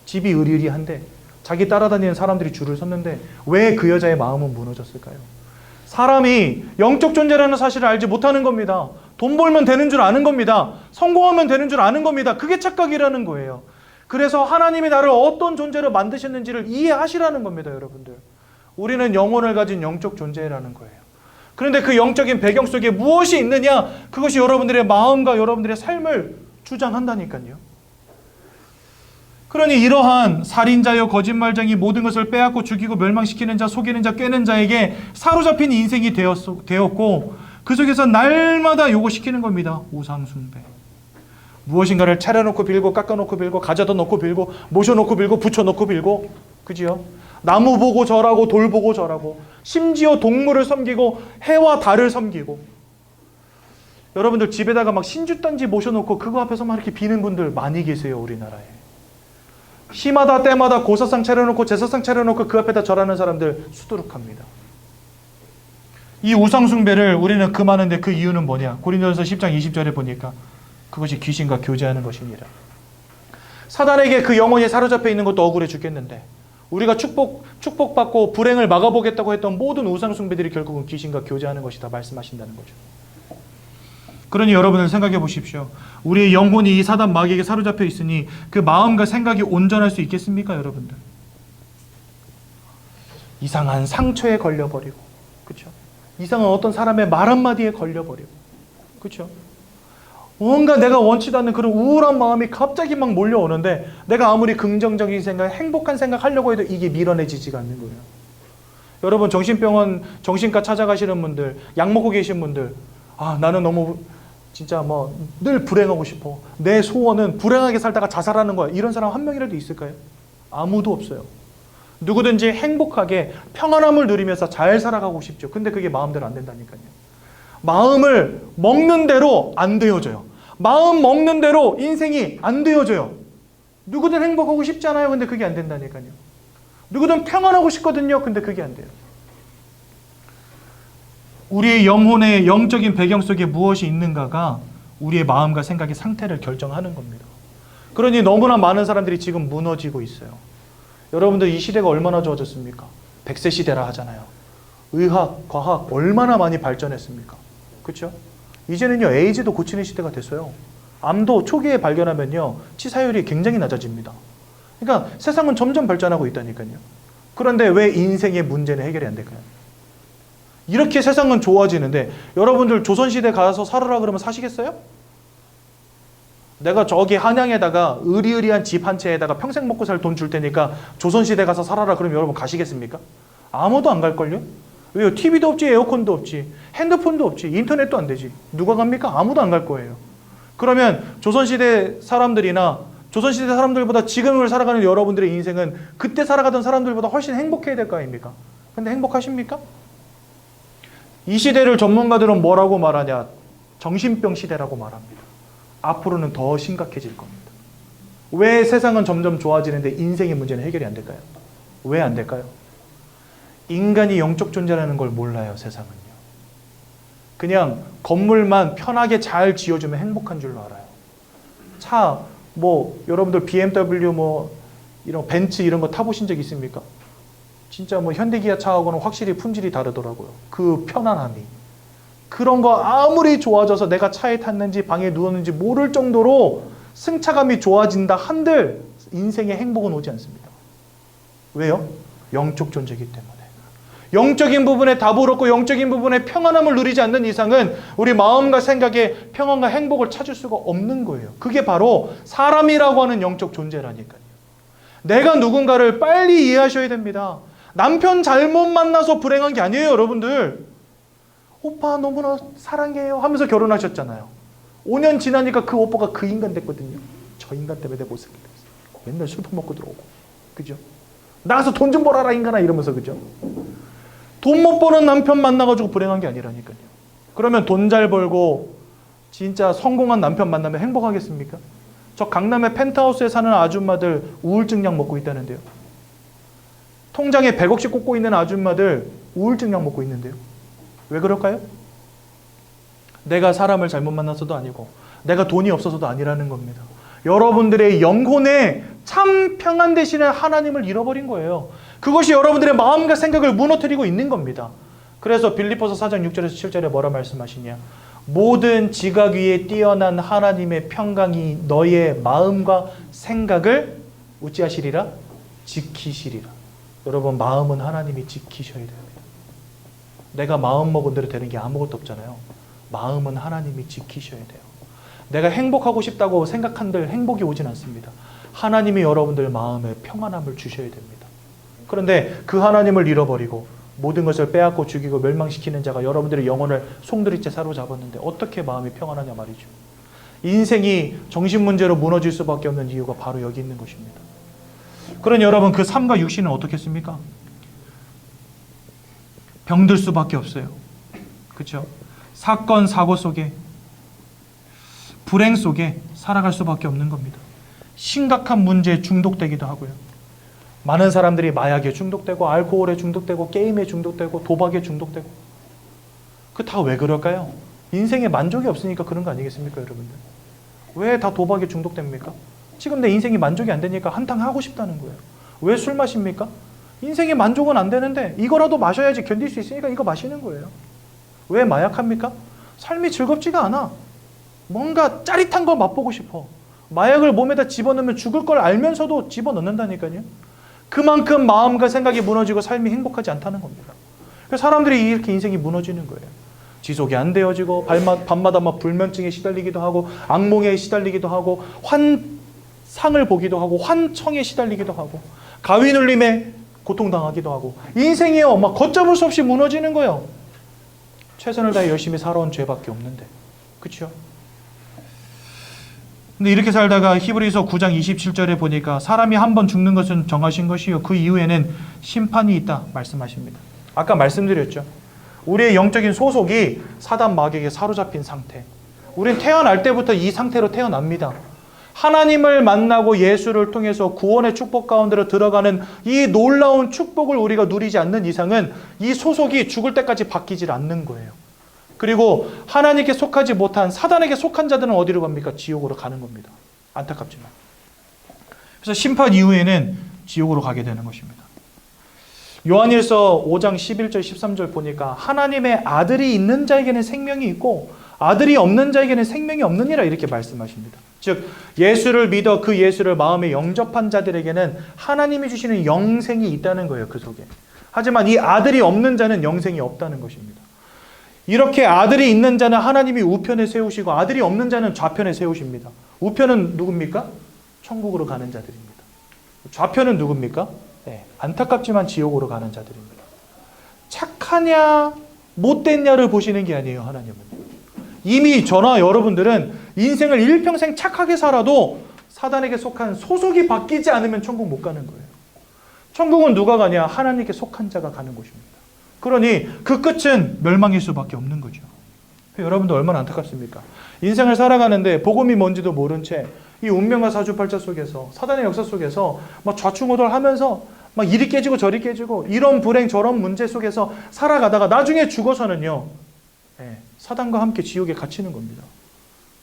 집이 의리의리한데, 자기 따라다니는 사람들이 줄을 섰는데 왜 그 여자의 마음은 무너졌을까요? 사람이 영적 존재라는 사실을 알지 못하는 겁니다. 돈 벌면 되는 줄 아는 겁니다. 성공하면 되는 줄 아는 겁니다. 그게 착각이라는 거예요. 그래서 하나님이 나를 어떤 존재로 만드셨는지를 이해하시라는 겁니다, 여러분들. 우리는 영혼을 가진 영적 존재라는 거예요. 그런데 그 영적인 배경 속에 무엇이 있느냐? 그것이 여러분들의 마음과 여러분들의 삶을 주장한다니까요. 그러니 이러한 살인자여 거짓말쟁이 모든 것을 빼앗고 죽이고 멸망시키는 자, 속이는 자, 꿰는 자에게 사로잡힌 인생이 되었고 그 속에서 날마다 요거 시키는 겁니다. 우상숭배. 무엇인가를 차려놓고 빌고 깎아놓고 빌고 가져다 놓고 빌고 모셔놓고 빌고 붙여놓고 빌고, 그지요? 나무 보고 절하고 돌 보고 절하고 심지어 동물을 섬기고 해와 달을 섬기고. 여러분들 집에다가 막 신주단지 모셔놓고 그거 앞에서 막 이렇게 비는 분들 많이 계세요, 우리나라에. 시마다 때마다 고사상 차려놓고 제사상 차려놓고 그 앞에다 절하는 사람들 수두룩합니다. 이 우상숭배를 우리는 금하는데 그 이유는 뭐냐? 고린도전서 10장 20절에 보니까 그것이 귀신과 교제하는 것이니라. 사단에게 그 영혼이 사로잡혀 있는 것도 억울해 죽겠는데 우리가 축복받고 불행을 막아보겠다고 했던 모든 우상숭배들이 결국은 귀신과 교제하는 것이다 말씀하신다는 거죠. 그러니 여러분을 생각해 보십시오. 우리의 영혼이 이 사단 마귀에게 사로잡혀 있으니 그 마음과 생각이 온전할 수 있겠습니까, 여러분들? 이상한 상처에 걸려버리고, 그렇죠? 이상은 어떤 사람의 말 한마디에 걸려버리고, 그렇죠? 뭔가 내가 원치도 않는 그런 우울한 마음이 갑자기 막 몰려오는데 내가 아무리 긍정적인 생각, 행복한 생각 하려고 해도 이게 밀어내지지가 않는 거예요. 여러분 정신병원, 정신과 찾아가시는 분들, 약 먹고 계신 분들, 아 나는 너무 진짜 뭐 늘 불행하고 싶어. 내 소원은 불행하게 살다가 자살하는 거야. 이런 사람 한 명이라도 있을까요? 아무도 없어요. 누구든지 행복하게 평안함을 누리면서 잘 살아가고 싶죠. 근데 그게 마음대로 안 된다니까요. 마음을 먹는 대로 안 되어져요. 마음 먹는 대로 인생이 안 되어져요. 누구든 행복하고 싶잖아요. 근데 그게 안 된다니까요. 누구든 평안하고 싶거든요. 근데 그게 안 돼요. 우리의 영혼의 영적인 배경 속에 무엇이 있는가가 우리의 마음과 생각의 상태를 결정하는 겁니다. 그러니 너무나 많은 사람들이 지금 무너지고 있어요. 여러분들 이 시대가 얼마나 좋아졌습니까? 100세 시대라 하잖아요. 의학, 과학 얼마나 많이 발전했습니까? 그렇죠? 이제는요 에이즈도 고치는 시대가 됐어요. 암도 초기에 발견하면요 치사율이 굉장히 낮아집니다. 그러니까 세상은 점점 발전하고 있다니까요. 그런데 왜 인생의 문제는 해결이 안 될까요? 이렇게 세상은 좋아지는데 여러분들 조선시대 가서 살으라 그러면 사시겠어요? 내가 저기 한양에다가 으리으리한 집 한 채에다가 평생 먹고 살 돈 줄 테니까 조선시대 가서 살아라 그러면 여러분 가시겠습니까? 아무도 안 갈걸요? 왜요? TV도 없지, 에어컨도 없지, 핸드폰도 없지, 인터넷도 안 되지. 누가 갑니까? 아무도 안 갈 거예요. 그러면 조선시대 사람들이나 조선시대 사람들보다 지금을 살아가는 여러분들의 인생은 그때 살아가던 사람들보다 훨씬 행복해야 될 거 아닙니까? 근데 행복하십니까? 이 시대를 전문가들은 뭐라고 말하냐? 정신병 시대라고 말합니다. 앞으로는 더 심각해질 겁니다. 왜 세상은 점점 좋아지는데 인생의 문제는 해결이 안 될까요? 왜 안 될까요? 인간이 영적 존재라는 걸 몰라요, 세상은요. 그냥 건물만 편하게 잘 지어주면 행복한 줄로 알아요. 차, 뭐, 여러분들 BMW 이런 벤츠 이런 거 타보신 적 있습니까? 진짜 현대기아 차하고는 확실히 품질이 다르더라고요. 그 편안함이. 그런 거 아무리 좋아져서 내가 차에 탔는지 방에 누웠는지 모를 정도로 승차감이 좋아진다 한들 인생의 행복은 오지 않습니다. 왜요? 영적 존재이기 때문에. 영적인 부분에 답을 얻고 영적인 부분에 평안함을 누리지 않는 이상은 우리 마음과 생각에 평안과 행복을 찾을 수가 없는 거예요. 그게 바로 사람이라고 하는 영적 존재라니까요. 내가 누군가를 빨리 이해하셔야 됩니다. 남편 잘못 만나서 불행한 게 아니에요, 여러분들. 오빠 너무나 사랑해요 하면서 결혼하셨잖아요. 5년 지나니까 그 오빠가 그 인간 됐거든요. 저 인간 때문에 내 모습이 됐어요. 맨날 술 퍼먹고 들어오고. 그죠? 나가서 돈 좀 벌어라 인간아 이러면서. 그죠? 돈 못 버는 남편 만나가지고 불행한 게 아니라니까요. 그러면 돈 잘 벌고 진짜 성공한 남편 만나면 행복하겠습니까? 저 강남의 펜트하우스에 사는 아줌마들 우울증 약 먹고 있다는데요. 통장에 100억씩 꽂고 있는 아줌마들 우울증 약 먹고 있는데요. 왜 그럴까요? 내가 사람을 잘못 만나서도 아니고 내가 돈이 없어서도 아니라는 겁니다. 여러분들의 영혼에 참 평안 되시는 하나님을 잃어버린 거예요. 그것이 여러분들의 마음과 생각을 무너뜨리고 있는 겁니다. 그래서 빌립보서 4장 6절에서 7절에 뭐라 말씀하시냐? 모든 지각 위에 뛰어난 하나님의 평강이 너의 마음과 생각을 어찌하시리라? 지키시리라. 여러분 마음은 하나님이 지키셔야 됩니다. 내가 마음 먹은 대로 되는 게 아무것도 없잖아요. 마음은 하나님이 지키셔야 돼요. 내가 행복하고 싶다고 생각한들 행복이 오진 않습니다. 하나님이 여러분들 마음에 평안함을 주셔야 됩니다. 그런데 그 하나님을 잃어버리고 모든 것을 빼앗고 죽이고 멸망시키는 자가 여러분들의 영혼을 송두리째 사로잡았는데 어떻게 마음이 평안하냐 말이죠. 인생이 정신문제로 무너질 수밖에 없는 이유가 바로 여기 있는 것입니다. 그러니 여러분 그 삶과 육신은 어떻겠습니까? 병들 수밖에 없어요. 그렇죠? 사건, 사고 속에 불행 속에 살아갈 수밖에 없는 겁니다. 심각한 문제에 중독되기도 하고요. 많은 사람들이 마약에 중독되고 알코올에 중독되고 게임에 중독되고 도박에 중독되고 그 다 왜 그럴까요? 인생에 만족이 없으니까 그런 거 아니겠습니까, 여러분들? 왜 다 도박에 중독됩니까? 지금 내 인생이 만족이 안 되니까 한탕 하고 싶다는 거예요. 왜 술 마십니까? 인생에 만족은 안 되는데 이거라도 마셔야지 견딜 수 있으니까 이거 마시는 거예요. 왜 마약합니까? 삶이 즐겁지가 않아. 뭔가 짜릿한 걸 맛보고 싶어. 마약을 몸에다 집어넣으면 죽을 걸 알면서도 집어넣는다니까요. 그만큼 마음과 생각이 무너지고 삶이 행복하지 않다는 겁니다. 사람들이 이렇게 인생이 무너지는 거예요. 지속이 안 되어지고 밤마다 막 불면증에 시달리기도 하고 악몽에 시달리기도 하고 환상을 보기도 하고 환청에 시달리기도 하고 가위 눌림에 고통당하기도 하고 인생이요 막 걷잡을 수 없이 무너지는 거예요. 최선을 다해 열심히 살아온 죄밖에 없는데. 그렇죠? 근데 이렇게 살다가 히브리서 9장 27절에 보니까 사람이 한 번 죽는 것은 정하신 것이요 그 이후에는 심판이 있다 말씀하십니다. 아까 말씀드렸죠. 우리의 영적인 소속이 사단 마귀에게 사로잡힌 상태. 우린 태어날 때부터 이 상태로 태어납니다. 하나님을 만나고 예수를 통해서 구원의 축복 가운데로 들어가는 이 놀라운 축복을 우리가 누리지 않는 이상은 이 소속이 죽을 때까지 바뀌질 않는 거예요. 그리고 하나님께 속하지 못한 사단에게 속한 자들은 어디로 갑니까? 지옥으로 가는 겁니다. 안타깝지만. 그래서 심판 이후에는 지옥으로 가게 되는 것입니다. 요한일서 5장 11절 13절 보니까 하나님의 아들이 있는 자에게는 생명이 있고 아들이 없는 자에게는 생명이 없느니라 이렇게 말씀하십니다. 즉 예수를 믿어 그 예수를 마음에 영접한 자들에게는 하나님이 주시는 영생이 있다는 거예요. 그 속에. 하지만 이 아들이 없는 자는 영생이 없다는 것입니다. 이렇게 아들이 있는 자는 하나님이 우편에 세우시고 아들이 없는 자는 좌편에 세우십니다. 우편은 누굽니까? 천국으로 가는 자들입니다. 좌편은 누굽니까? 네, 안타깝지만 지옥으로 가는 자들입니다. 착하냐 못됐냐를 보시는 게 아니에요. 하나님은. 이미 저나 여러분들은 인생을 일평생 착하게 살아도 사단에게 속한 소속이 바뀌지 않으면 천국 못 가는 거예요. 천국은 누가 가냐? 하나님께 속한 자가 가는 곳입니다. 그러니 그 끝은 멸망일 수밖에 없는 거죠. 여러분들 얼마나 안타깝습니까? 인생을 살아가는데 복음이 뭔지도 모른 채 이 운명과 사주팔자 속에서 사단의 역사 속에서 막 좌충우돌하면서 막 이리 깨지고 저리 깨지고 이런 불행 저런 문제 속에서 살아가다가 나중에 죽어서는요 사단과 함께 지옥에 갇히는 겁니다.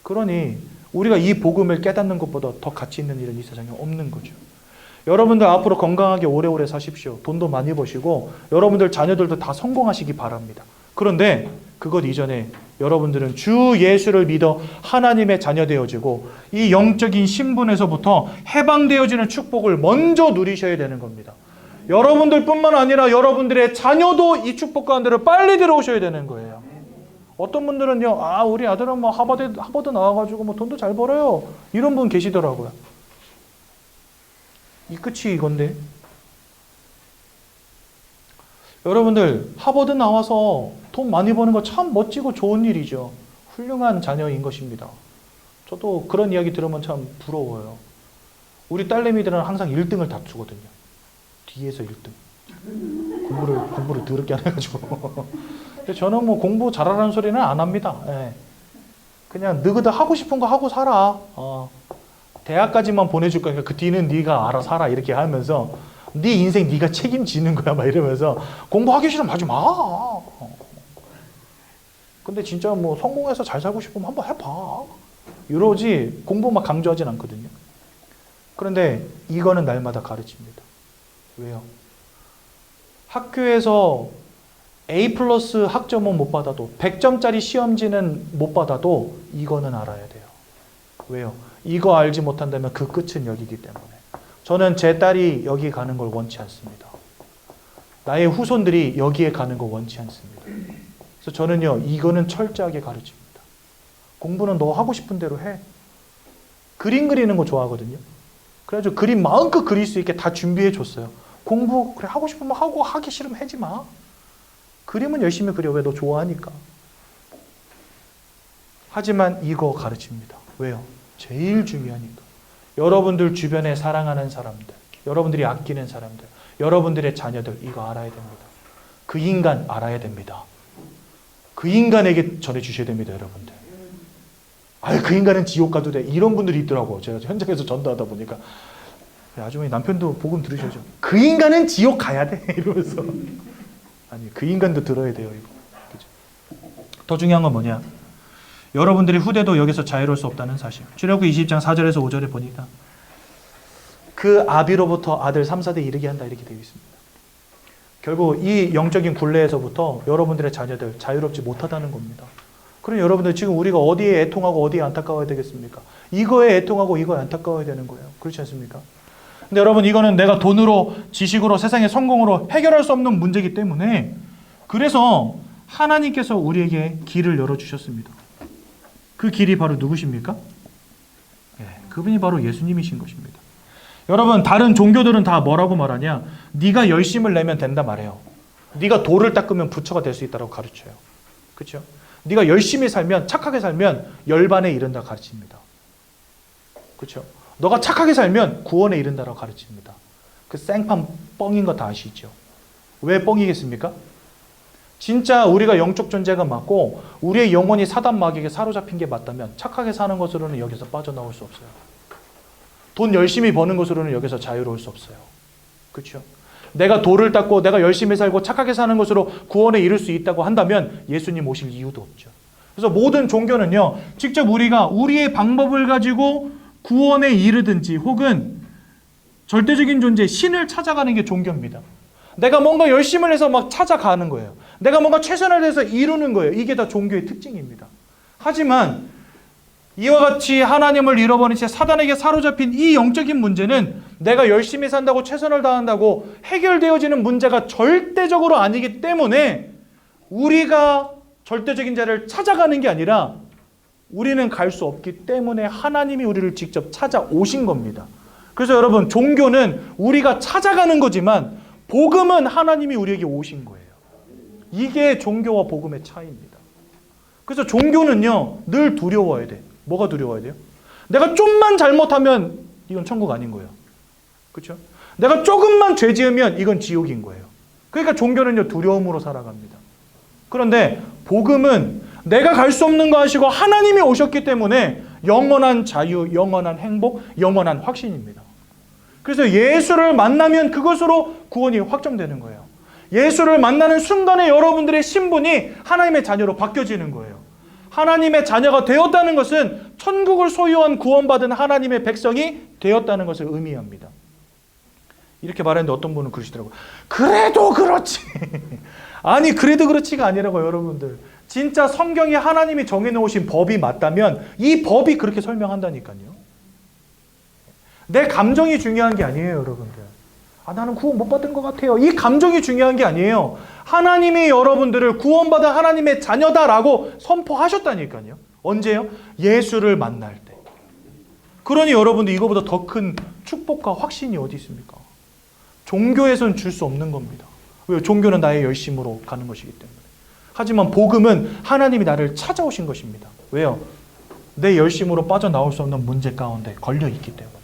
그러니 우리가 이 복음을 깨닫는 것보다 더 가치 있는 일은 이 세상에 없는 거죠. 여러분들 앞으로 건강하게 오래오래 사십시오. 돈도 많이 버시고 여러분들 자녀들도 다 성공하시기 바랍니다. 그런데 그것 이전에 여러분들은 주 예수를 믿어 하나님의 자녀 되어지고 이 영적인 신분에서부터 해방되어지는 축복을 먼저 누리셔야 되는 겁니다. 여러분들뿐만 아니라 여러분들의 자녀도 이 축복 가운데로 빨리 들어오셔야 되는 거예요. 어떤 분들은요, 우리 아들은 뭐 하버드 나와가지고 뭐 돈도 잘 벌어요. 이런 분 계시더라고요. 이 끝이 이건데. 여러분들 하버드 나와서 돈 많이 버는 거 참 멋지고 좋은 일이죠. 훌륭한 자녀인 것입니다. 저도 그런 이야기 들으면 참 부러워요. 우리 딸내미들은 항상 1등을 다투거든요. 뒤에서 1등. 공부를 더럽게 안 해가지고. 근데 저는 뭐 공부 잘하라는 소리는 안 합니다. 그냥 너희들 하고 싶은 거 하고 살아. 대학까지만 보내줄 거니까 그 뒤는 네가 알아서 살아 이렇게 하면서 네 인생 네가 책임지는 거야 막 이러면서 공부하기 싫으면 하지 마. 근데 진짜 뭐 성공해서 잘 살고 싶으면 한번 해봐. 이러지 공부 막 강조하진 않거든요. 그런데 이거는 날마다 가르칩니다. 왜요? 학교에서 A+ 학점은 못 받아도 100점짜리 시험지는 못 받아도 이거는 알아야 돼요. 왜요? 이거 알지 못한다면 그 끝은 여기기 때문에. 저는 제 딸이 여기 가는 걸 원치 않습니다. 나의 후손들이 여기에 가는 걸 원치 않습니다. 그래서 저는요, 이거는 철저하게 가르칩니다. 공부는 너 하고 싶은 대로 해. 그림 그리는 거 좋아하거든요. 그래가지고 그림 마음껏 그릴 수 있게 다 준비해 줬어요. 공부 그래 하고 싶으면 하고 하기 싫으면 하지 마. 그림은 열심히 그려. 왜? 너 좋아하니까. 하지만 이거 가르칩니다. 왜요? 제일 중요하니까. 여러분들 주변에 사랑하는 사람들, 여러분들이 아끼는 사람들, 여러분들의 자녀들 이거 알아야 됩니다. 그 인간 알아야 됩니다. 그 인간에게 전해주셔야 됩니다. 여러분들. 그 인간은 지옥 가도 돼. 이런 분들이 있더라고. 제가 현장에서 전도하다 보니까 아주머니 남편도 복음 들으셔야죠. 그 인간은 지옥 가야 돼. 이러면서 아니 그 인간도 들어야 돼요. 이거. 그죠? 더 중요한 건 뭐냐? 여러분들의 후대도 여기서 자유로울 수 없다는 사실. 출애굽기 20장 4절에서 5절에 보니까 그 아비로부터 아들 3, 4대 이르게 한다 이렇게 되어 있습니다. 결국 이 영적인 굴레에서부터 여러분들의 자녀들 자유롭지 못하다는 겁니다. 그럼 여러분들 지금 우리가 어디에 애통하고 어디에 안타까워야 되겠습니까? 이거에 애통하고 이거에 안타까워야 되는 거예요. 그렇지 않습니까? 근데 여러분 이거는 내가 돈으로 지식으로 세상의 성공으로 해결할 수 없는 문제이기 때문에 그래서 하나님께서 우리에게 길을 열어주셨습니다. 그 길이 바로 누구십니까? 그분이 바로 예수님이신 것입니다. 여러분, 다른 종교들은 다 뭐라고 말하냐? 네가 열심을 내면 된다 말해요. 네가 돌을 닦으면 부처가 될 수 있다고 가르쳐요. 그렇죠? 네가 열심히 살면, 착하게 살면 열반에 이른다 가르칩니다. 그렇죠? 너가 착하게 살면 구원에 이른다라고 가르칩니다. 그 생판 뻥인 거 다 아시죠? 왜 뻥이겠습니까? 진짜 우리가 영적 존재가 맞고 우리의 영혼이 사단 마귀에게 사로잡힌 게 맞다면 착하게 사는 것으로는 여기서 빠져나올 수 없어요. 돈 열심히 버는 것으로는 여기서 자유로울 수 없어요. 그렇죠? 내가 돌을 닦고 내가 열심히 살고 착하게 사는 것으로 구원에 이를 수 있다고 한다면 예수님 오실 이유도 없죠. 그래서 모든 종교는요, 직접 우리가 우리의 방법을 가지고 구원에 이르든지 혹은 절대적인 존재 신을 찾아가는 게 종교입니다. 내가 뭔가 열심을 해서 막 찾아가는 거예요. 내가 뭔가 최선을 다해서 이루는 거예요. 이게 다 종교의 특징입니다. 하지만 이와 같이 하나님을 잃어버린 채 사단에게 사로잡힌 이 영적인 문제는 내가 열심히 산다고 최선을 다한다고 해결되어지는 문제가 절대적으로 아니기 때문에 우리가 절대적인 자를 찾아가는 게 아니라 우리는 갈 수 없기 때문에 하나님이 우리를 직접 찾아오신 겁니다. 그래서 여러분, 종교는 우리가 찾아가는 거지만 복음은 하나님이 우리에게 오신 거예요. 이게 종교와 복음의 차이입니다. 그래서 종교는요, 늘 두려워야 돼. 뭐가 두려워야 돼요? 내가 좀만 잘못하면 이건 천국 아닌 거예요. 그렇죠? 내가 조금만 죄 지으면 이건 지옥인 거예요. 그러니까 종교는요, 두려움으로 살아갑니다. 그런데 복음은 내가 갈 수 없는 거 아시고 하나님이 오셨기 때문에 영원한 자유, 영원한 행복, 영원한 확신입니다. 그래서 예수를 만나면 그것으로 구원이 확정되는 거예요. 예수를 만나는 순간에 여러분들의 신분이 하나님의 자녀로 바뀌어지는 거예요. 하나님의 자녀가 되었다는 것은 천국을 소유한 구원받은 하나님의 백성이 되었다는 것을 의미합니다. 이렇게 말했는데 어떤 분은 그러시더라고요. 그래도 그렇지. 아니, 그래도 그렇지가 아니라고 여러분들. 진짜 성경이 하나님이 정해놓으신 법이 맞다면 이 법이 그렇게 설명한다니까요. 내 감정이 중요한 게 아니에요, 여러분들. 아, 나는 구원 못 받은 것 같아요. 이 감정이 중요한 게 아니에요. 하나님이 여러분들을 구원받은 하나님의 자녀다라고 선포하셨다니까요. 언제요? 예수를 만날 때. 그러니 여러분들 이거보다 더 큰 축복과 확신이 어디 있습니까? 종교에서는 줄 수 없는 겁니다. 왜요? 종교는 나의 열심으로 가는 것이기 때문에. 하지만 복음은 하나님이 나를 찾아오신 것입니다. 왜요? 내 열심으로 빠져나올 수 없는 문제 가운데 걸려있기 때문에.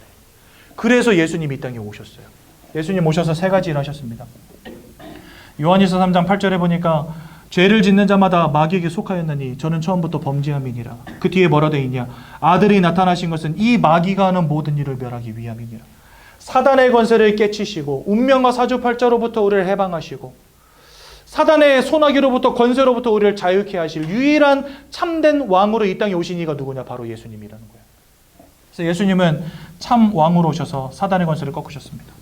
그래서 예수님이 이 땅에 오셨어요. 예수님 오셔서 세 가지 일 하셨습니다. 요한일서 3장 8절에 보니까 죄를 짓는 자마다 마귀에게 속하였나니 저는 처음부터 범죄함이니라. 그 뒤에 뭐라 되어 있냐? 아들이 나타나신 것은 이 마귀가 하는 모든 일을 멸하기 위함이니라. 사단의 권세를 깨치시고 운명과 사주팔자로부터 우리를 해방하시고 사단의 소나기로부터 권세로부터 우리를 자유케 하실 유일한 참된 왕으로 이 땅에 오신 이가 누구냐? 바로 예수님이라는 거예요. 그래서 예수님은 참 왕으로 오셔서 사단의 권세를 꺾으셨습니다.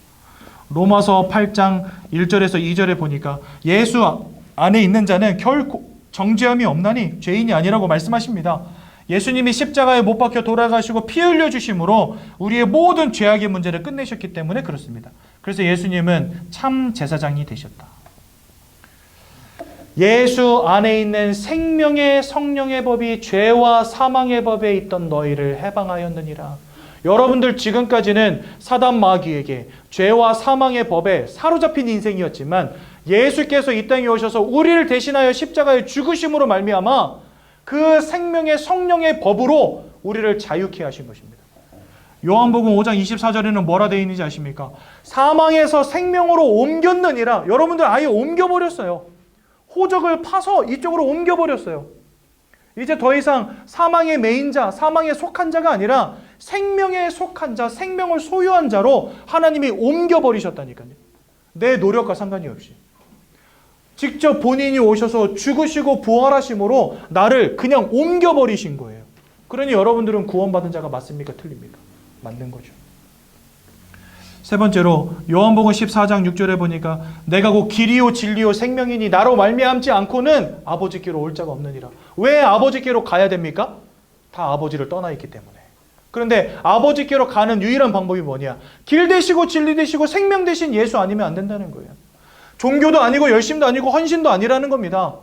로마서 8장 1절에서 2절에 보니까 예수 안에 있는 자는 결코 정죄함이 없나니 죄인이 아니라고 말씀하십니다. 예수님이 십자가에 못 박혀 돌아가시고 피 흘려 주심으로 우리의 모든 죄악의 문제를 끝내셨기 때문에 그렇습니다. 그래서 예수님은 참 제사장이 되셨다. 예수 안에 있는 생명의 성령의 법이 죄와 사망의 법에 있던 너희를 해방하였느니라. 여러분들 지금까지는 사단 마귀에게 죄와 사망의 법에 사로잡힌 인생이었지만 예수께서 이 땅에 오셔서 우리를 대신하여 십자가에 죽으심으로 말미암아 그 생명의 성령의 법으로 우리를 자유케 하신 것입니다. 요한복음 5장 24절에는 뭐라 되어 있는지 아십니까? 사망에서 생명으로 옮겼느니라. 여러분들 아예 옮겨버렸어요. 호적을 파서 이쪽으로 옮겨버렸어요. 이제 더 이상 사망의 메인자, 사망에 속한 자가 아니라 생명에 속한 자, 생명을 소유한 자로 하나님이 옮겨버리셨다니까요. 내 노력과 상관이 없이. 직접 본인이 오셔서 죽으시고 부활하심으로 나를 그냥 옮겨버리신 거예요. 그러니 여러분들은 구원받은 자가 맞습니까? 틀립니까? 맞는 거죠. 세 번째로 요한복음 14장 6절에 보니까 내가 곧 길이요 진리요 생명이니 나로 말미암지 않고는 아버지께로 올 자가 없느니라. 왜 아버지께로 가야 됩니까? 다 아버지를 떠나 있기 때문에. 그런데 아버지께로 가는 유일한 방법이 뭐냐? 길 되시고 진리 되시고 생명 되신 예수 아니면 안 된다는 거예요. 종교도 아니고 열심도 아니고 헌신도 아니라는 겁니다.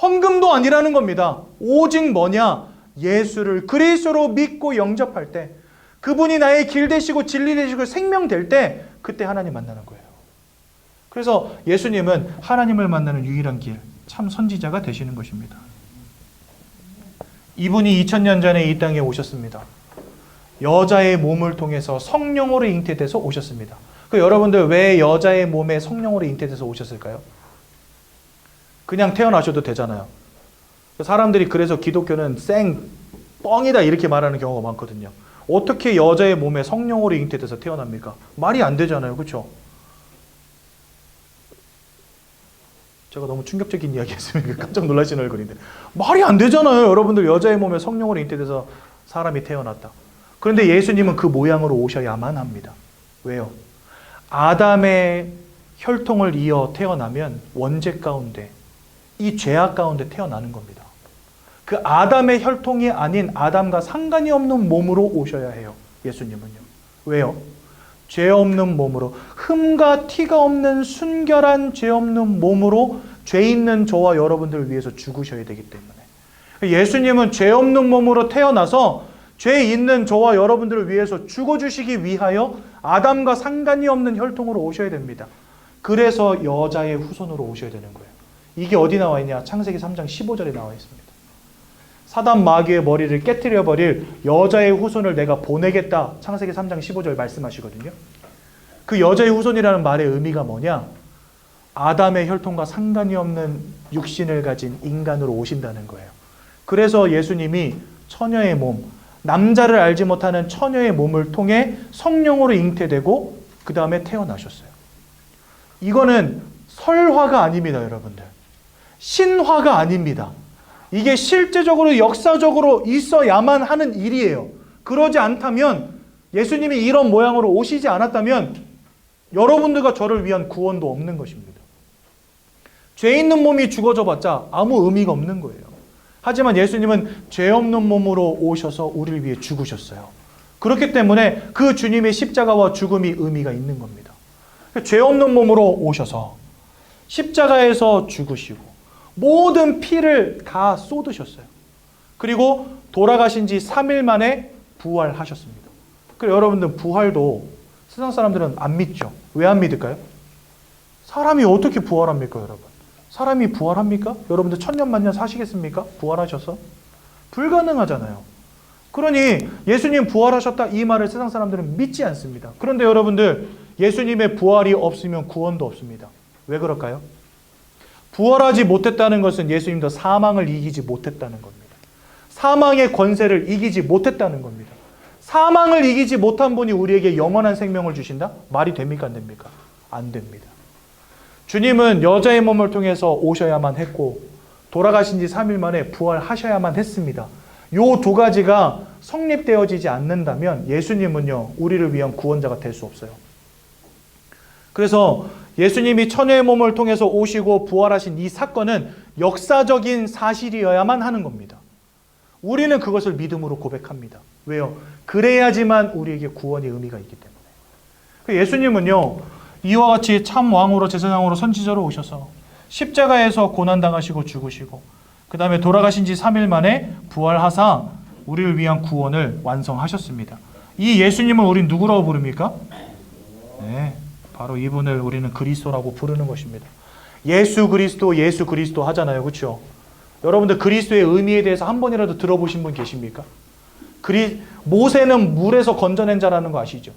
헌금도 아니라는 겁니다. 오직 뭐냐? 예수를 그리스도로 믿고 영접할 때, 그분이 나의 길 되시고 진리 되시고 생명 될 때, 그때 하나님 만나는 거예요. 그래서 예수님은 하나님을 만나는 유일한 길, 참 선지자가 되시는 것입니다. 이분이 2000년 전에 이 땅에 오셨습니다. 여자의 몸을 통해서 성령으로 잉태돼서 오셨습니다. 그 여러분들 왜 여자의 몸에 성령으로 잉태돼서 오셨을까요? 그냥 태어나셔도 되잖아요. 사람들이 그래서 기독교는 뻥이다 이렇게 말하는 경우가 많거든요. 어떻게 여자의 몸에 성령으로 잉태돼서 태어납니까? 말이 안 되잖아요. 그렇죠? 제가 너무 충격적인 이야기 했으면 깜짝 놀라시는 얼굴인데, 말이 안 되잖아요. 여러분들 여자의 몸에 성령으로 잉태돼서 사람이 태어났다. 그런데 예수님은 그 모양으로 오셔야만 합니다. 왜요? 아담의 혈통을 이어 태어나면 원죄 가운데, 이 죄악 가운데 태어나는 겁니다. 그 아담의 혈통이 아닌 아담과 상관이 없는 몸으로 오셔야 해요. 예수님은요. 왜요? 죄 없는 몸으로, 흠과 티가 없는 순결한 죄 없는 몸으로 죄 있는 저와 여러분들을 위해서 죽으셔야 되기 때문에, 예수님은 죄 없는 몸으로 태어나서 죄 있는 저와 여러분들을 위해서 죽어주시기 위하여 아담과 상관이 없는 혈통으로 오셔야 됩니다. 그래서 여자의 후손으로 오셔야 되는 거예요. 이게 어디 나와 있냐? 창세기 3장 15절에 나와 있습니다. 사단 마귀의 머리를 깨트려 버릴 여자의 후손을 내가 보내겠다. 창세기 3장 15절 말씀하시거든요. 그 여자의 후손이라는 말의 의미가 뭐냐? 아담의 혈통과 상관이 없는 육신을 가진 인간으로 오신다는 거예요. 그래서 예수님이 처녀의 몸, 남자를 알지 못하는 처녀의 몸을 통해 성령으로 잉태되고 그 다음에 태어나셨어요. 이거는 설화가 아닙니다, 여러분들. 신화가 아닙니다. 이게 실제적으로 역사적으로 있어야만 하는 일이에요. 그러지 않다면, 예수님이 이런 모양으로 오시지 않았다면 여러분들과 저를 위한 구원도 없는 것입니다. 죄 있는 몸이 죽어져 봤자 아무 의미가 없는 거예요. 하지만 예수님은 죄 없는 몸으로 오셔서 우리를 위해 죽으셨어요. 그렇기 때문에 그 주님의 십자가와 죽음이 의미가 있는 겁니다. 죄 없는 몸으로 오셔서 십자가에서 죽으시고 모든 피를 다 쏟으셨어요. 그리고 돌아가신 지 3일 만에 부활하셨습니다. 그리고 여러분들 부활도 세상 사람들은 안 믿죠. 왜 안 믿을까요? 사람이 어떻게 부활합니까, 여러분? 사람이 부활합니까? 여러분들 천년 만년 사시겠습니까? 부활하셔서? 불가능하잖아요. 그러니 예수님 부활하셨다 이 말을 세상 사람들은 믿지 않습니다. 그런데 여러분들, 예수님의 부활이 없으면 구원도 없습니다. 왜 그럴까요? 부활하지 못했다는 것은 예수님도 사망을 이기지 못했다는 겁니다. 사망의 권세를 이기지 못했다는 겁니다. 사망을 이기지 못한 분이 우리에게 영원한 생명을 주신다? 말이 됩니까? 안 됩니까? 안 됩니다. 주님은 여자의 몸을 통해서 오셔야만 했고 돌아가신 지 3일 만에 부활하셔야만 했습니다. 요 두 가지가 성립되어지지 않는다면 예수님은요, 우리를 위한 구원자가 될 수 없어요. 그래서 예수님이 처녀의 몸을 통해서 오시고 부활하신 이 사건은 역사적인 사실이어야만 하는 겁니다. 우리는 그것을 믿음으로 고백합니다. 왜요? 그래야지만 우리에게 구원의 의미가 있기 때문에. 예수님은요, 이와 같이 참 왕으로 제사장으로 선지자로 오셔서 십자가에서 고난당하시고 죽으시고 그 다음에 돌아가신 지 3일 만에 부활하사 우리를 위한 구원을 완성하셨습니다. 이 예수님을 우린 누구라고 부릅니까? 네, 바로 이분을 우리는 그리스도라고 부르는 것입니다. 예수 그리스도 하잖아요. 그렇죠? 여러분들 그리스도의 의미에 대해서 한 번이라도 들어보신 분 계십니까? 모세는 물에서 건져낸 자라는 거 아시죠?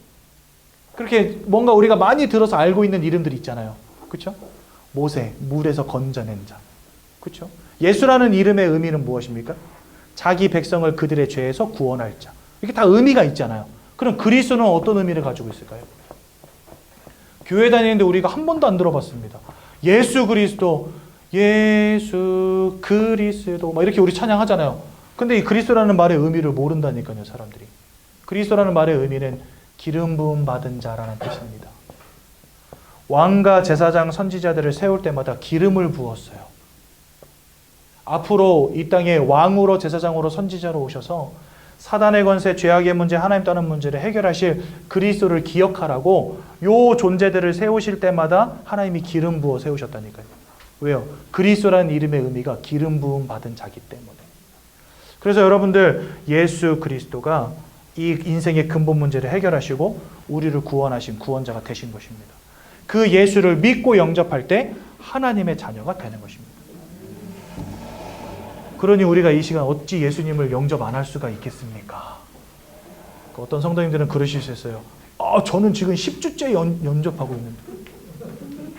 그렇게 뭔가 우리가 많이 들어서 알고 있는 이름들이 있잖아요. 그렇죠? 모세, 물에서 건져낸 자. 그렇죠? 예수라는 이름의 의미는 무엇입니까? 자기 백성을 그들의 죄에서 구원할 자. 이렇게 다 의미가 있잖아요. 그럼 그리스도는 어떤 의미를 가지고 있을까요? 교회 다니는데 우리가 한 번도 안 들어봤습니다. 예수 그리스도 막 이렇게 우리 찬양하잖아요. 근데 이 그리스도라는 말의 의미를 모른다니까요, 사람들이. 그리스도라는 말의 의미는 기름 부음 받은 자라는 뜻입니다. 왕과 제사장 선지자들을 세울 때마다 기름을 부었어요. 앞으로 이 땅에 왕으로 제사장으로 선지자로 오셔서 사단의 권세, 죄악의 문제, 하나님 떠난 문제를 해결하실 그리스도를 기억하라고 요 존재들을 세우실 때마다 하나님이 기름 부어 세우셨다니까요. 왜요? 그리스도라는 이름의 의미가 기름 부음 받은 자기 때문에. 그래서 여러분들, 예수 그리스도가 이 인생의 근본 문제를 해결하시고 우리를 구원하신 구원자가 되신 것입니다. 그 예수를 믿고 영접할 때 하나님의 자녀가 되는 것입니다. 그러니 우리가 이 시간 어찌 예수님을 영접 안 할 수가 있겠습니까? 어떤 성도님들은 그러실 수 있어요. 저는 지금 10주째 영접하고 있는데.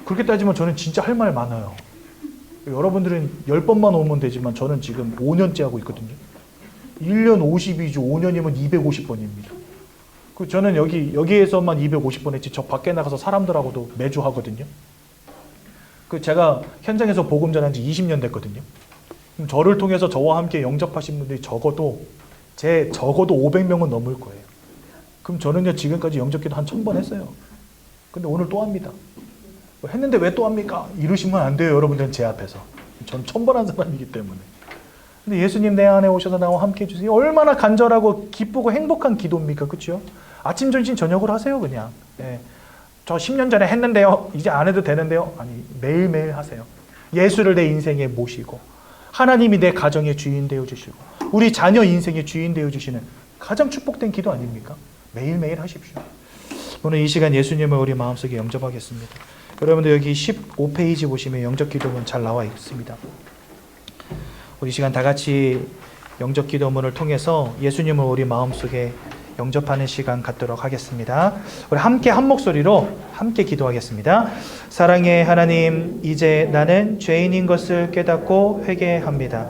그렇게 따지면 저는 진짜 할 말 많아요. 여러분들은 10번만 오면 되지만 저는 지금 5년째 하고 있거든요. 1년 52주, 5년이면 250번입니다. 저는 여기에서만 250번 했지 저 밖에 나가서 사람들하고도 매주 하거든요. 제가 현장에서 복음 전한 지 20년 됐거든요. 저를 통해서 저와 함께 영접하신 분들이 적어도 500명은 넘을 거예요. 그럼 저는요, 지금까지 영접기도 한 1000번 했어요. 근데 오늘 또 합니다. 했는데 왜 또 합니까? 이러시면 안 돼요, 여러분들은 제 앞에서. 전 1000번 한 사람이기 때문에. 근데 예수님 내 안에 오셔서 나와 함께 해주세요. 얼마나 간절하고 기쁘고 행복한 기도입니까? 그렇죠? 아침, 점심, 저녁으로 하세요, 그냥. 네. 저 10년 전에 했는데요. 이제 안 해도 되는데요. 아니, 매일매일 하세요. 예수를 내 인생에 모시고 하나님이 내 가정의 주인 되어주시고 우리 자녀 인생의 주인 되어주시는 가장 축복된 기도 아닙니까? 매일매일 하십시오. 오늘 이 시간 예수님을 우리 마음속에 영접하겠습니다. 여러분들 여기 15페이지 보시면 영접 기도문 잘 나와 있습니다. 우리 시간 다 같이 영접 기도문을 통해서 예수님을 우리 마음속에 영접하는 시간 갖도록 하겠습니다. 우리 함께 한 목소리로 함께 기도하겠습니다. 사랑의 하나님, 이제 나는 죄인인 것을 깨닫고 회개합니다.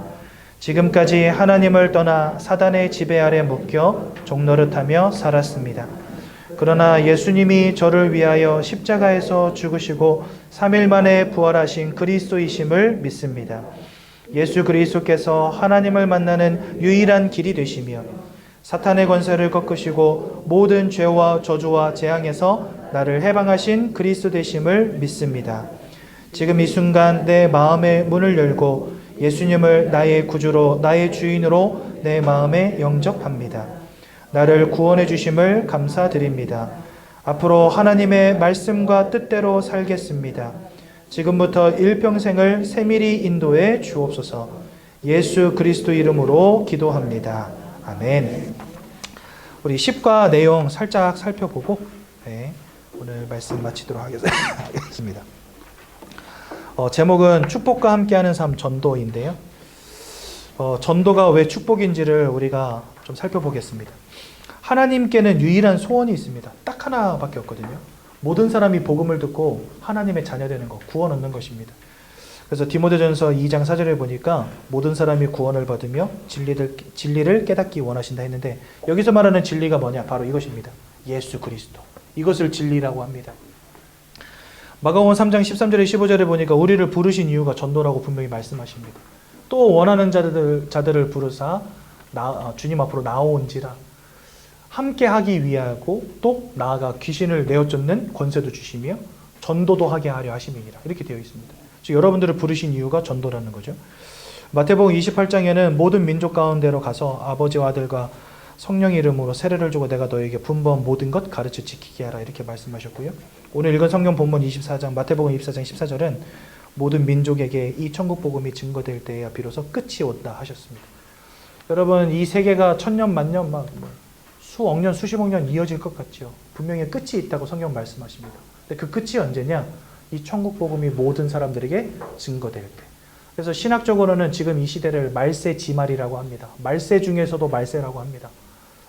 지금까지 하나님을 떠나 사단의 지배 아래 묶여 종노릇하며 살았습니다. 그러나 예수님이 저를 위하여 십자가에서 죽으시고 3일 만에 부활하신 그리스도이심을 믿습니다. 예수 그리스도께서 하나님을 만나는 유일한 길이 되시며 사탄의 권세를 꺾으시고 모든 죄와 저주와 재앙에서 나를 해방하신 그리스도 되심을 믿습니다. 지금 이 순간 내 마음의 문을 열고 예수님을 나의 구주로 나의 주인으로 내 마음에 영접합니다. 나를 구원해 주심을 감사드립니다. 앞으로 하나님의 말씀과 뜻대로 살겠습니다. 지금부터 일평생을 세밀히 인도해 주옵소서. 예수 그리스도 이름으로 기도합니다. 아멘. 우리 10과 내용 살짝 살펴보고 오늘 말씀 마치도록 하겠습니다. 제목은 축복과 함께하는 삶 전도인데요. 전도가 왜 축복인지를 우리가 좀 살펴보겠습니다. 하나님께는 유일한 소원이 있습니다. 딱 하나밖에 없거든요. 모든 사람이 복음을 듣고 하나님의 자녀 되는 것, 구원 얻는 것입니다. 그래서 디모데전서 2장 4절에 보니까 모든 사람이 구원을 받으며 진리를 깨닫기 원하신다 했는데 여기서 말하는 진리가 뭐냐? 바로 이것입니다. 예수 그리스도. 이것을 진리라고 합니다. 마가복음 3장 13절에 15절에 보니까 우리를 부르신 이유가 전도라고 분명히 말씀하십니다. 또 원하는 자들을 부르사 주님 앞으로 나오온지라 함께 하기 위하고 또 나아가 귀신을 내어쫓는 권세도 주시며 전도도 하게 하려 하심이니라. 이렇게 되어 있습니다. 즉 여러분들을 부르신 이유가 전도라는 거죠. 마태복음 28장에는 모든 민족 가운데로 가서 아버지와 아들과 성령 이름으로 세례를 주고 내가 너에게 분부한 모든 것 가르쳐 지키게 하라 이렇게 말씀하셨고요. 오늘 읽은 성경 본문 24장 마태복음 24장 14절은 모든 민족에게 이 천국 복음이 증거될 때에야 비로소 끝이 온다 하셨습니다. 여러분 이 세계가 천년 만년 막 수억 년 수십억 년 이어질 것 같죠. 분명히 끝이 있다고 성경 말씀하십니다. 근데 그 끝이 언제냐? 이 천국 복음이 모든 사람들에게 증거될 때. 그래서 신학적으로는 지금 이 시대를 말세 지말이라고 합니다. 말세 중에서도 말세라고 합니다.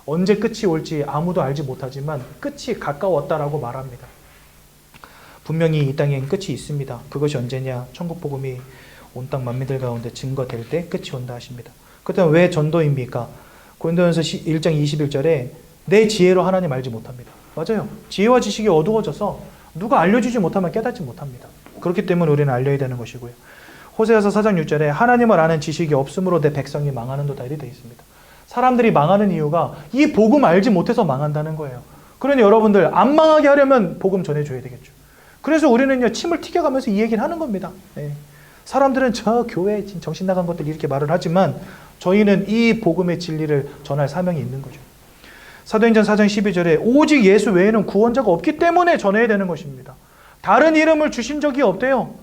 언제 끝이 올지 아무도 알지 못하지만 끝이 가까웠다라고 말합니다. 분명히 이 땅엔 끝이 있습니다. 그것이 언제냐? 천국 복음이 온 땅 만민들 가운데 증거될 때 끝이 온다 하십니다. 그렇다면 왜 전도입니까? 고린도전서 1장 21절에 내 지혜로 하나님 알지 못합니다. 맞아요. 지혜와 지식이 어두워져서 누가 알려주지 못하면 깨닫지 못합니다. 그렇기 때문에 우리는 알려야 되는 것이고요. 호세아서 4장 6절에 하나님을 아는 지식이 없으므로 내 백성이 망하는도다 이렇게 되어 있습니다. 사람들이 망하는 이유가 이 복음 알지 못해서 망한다는 거예요. 그러니 여러분들 안 망하게 하려면 복음 전해줘야 되겠죠. 그래서 우리는요 침을 튀겨가면서 이 얘기를 하는 겁니다. 네. 사람들은 저 교회 정신 나간 것들 이렇게 말을 하지만 저희는 이 복음의 진리를 전할 사명이 있는 거죠. 사도행전 4장 12절에 오직 예수 외에는 구원자가 없기 때문에 전해야 되는 것입니다. 다른 이름을 주신 적이 없대요.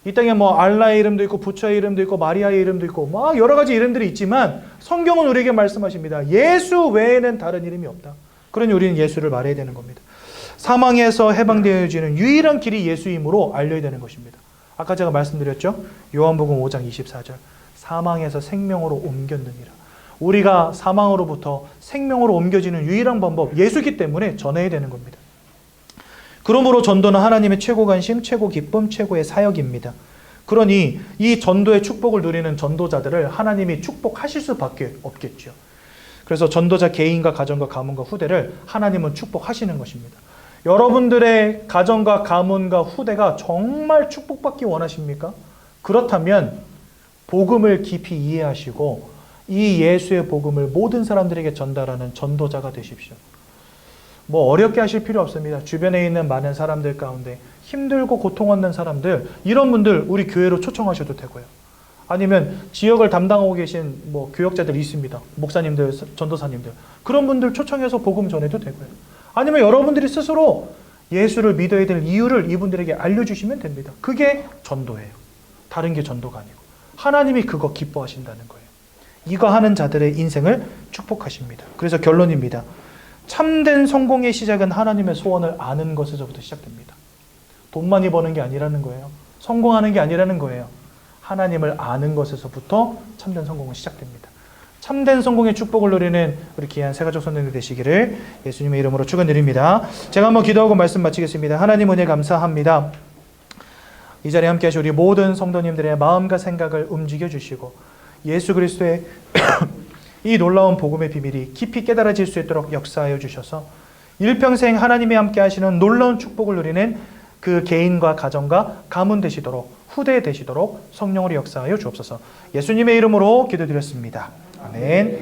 이 땅에 뭐 알라의 이름도 있고 부처의 이름도 있고 마리아의 이름도 있고 막 여러 가지 이름들이 있지만 성경은 우리에게 말씀하십니다. 예수 외에는 다른 이름이 없다. 그러니 우리는 예수를 말해야 되는 겁니다. 사망에서 해방되어지는 유일한 길이 예수임으로 알려야 되는 것입니다. 아까 제가 말씀드렸죠. 요한복음 5장 24절 사망에서 생명으로 옮겼느니라. 우리가 사망으로부터 생명으로 옮겨지는 유일한 방법 예수이기 때문에 전해야 되는 겁니다. 그러므로 전도는 하나님의 최고 관심, 최고 기쁨, 최고의 사역입니다. 그러니 이 전도의 축복을 누리는 전도자들을 하나님이 축복하실 수밖에 없겠죠. 그래서 전도자 개인과 가정과 가문과 후대를 하나님은 축복하시는 것입니다. 여러분들의 가정과 가문과 후대가 정말 축복받기 원하십니까? 그렇다면 복음을 깊이 이해하시고 이 예수의 복음을 모든 사람들에게 전달하는 전도자가 되십시오. 뭐 어렵게 하실 필요 없습니다. 주변에 있는 많은 사람들 가운데 힘들고 고통 얻는 사람들, 이런 분들 우리 교회로 초청하셔도 되고요. 아니면 지역을 담당하고 계신 뭐 교역자들 있습니다. 목사님들, 전도사님들. 그런 분들 초청해서 복음 전해도 되고요. 아니면 여러분들이 스스로 예수를 믿어야 될 이유를 이분들에게 알려주시면 됩니다. 그게 전도예요. 다른 게 전도가 아니고. 하나님이 그거 기뻐하신다는 거예요. 이거 하는 자들의 인생을 축복하십니다. 그래서 결론입니다. 참된 성공의 시작은 하나님의 소원을 아는 것에서부터 시작됩니다. 돈 많이 버는 게 아니라는 거예요. 성공하는 게 아니라는 거예요. 하나님을 아는 것에서부터 참된 성공은 시작됩니다. 참된 성공의 축복을 누리는 우리 귀한 새가족 선생님들 되시기를 예수님의 이름으로 축원드립니다. 제가 한번 기도하고 말씀 마치겠습니다. 하나님 은혜 감사합니다. 이 자리에 함께 하신 우리 모든 성도님들의 마음과 생각을 움직여 주시고 예수 그리스도의 이 놀라운 복음의 비밀이 깊이 깨달아질 수 있도록 역사하여 주셔서 일평생 하나님이 함께 하시는 놀라운 축복을 누리는 그 개인과 가정과 가문 되시도록 후대 되시도록 성령으로 역사하여 주옵소서. 예수님의 이름으로 기도드렸습니다. 아멘.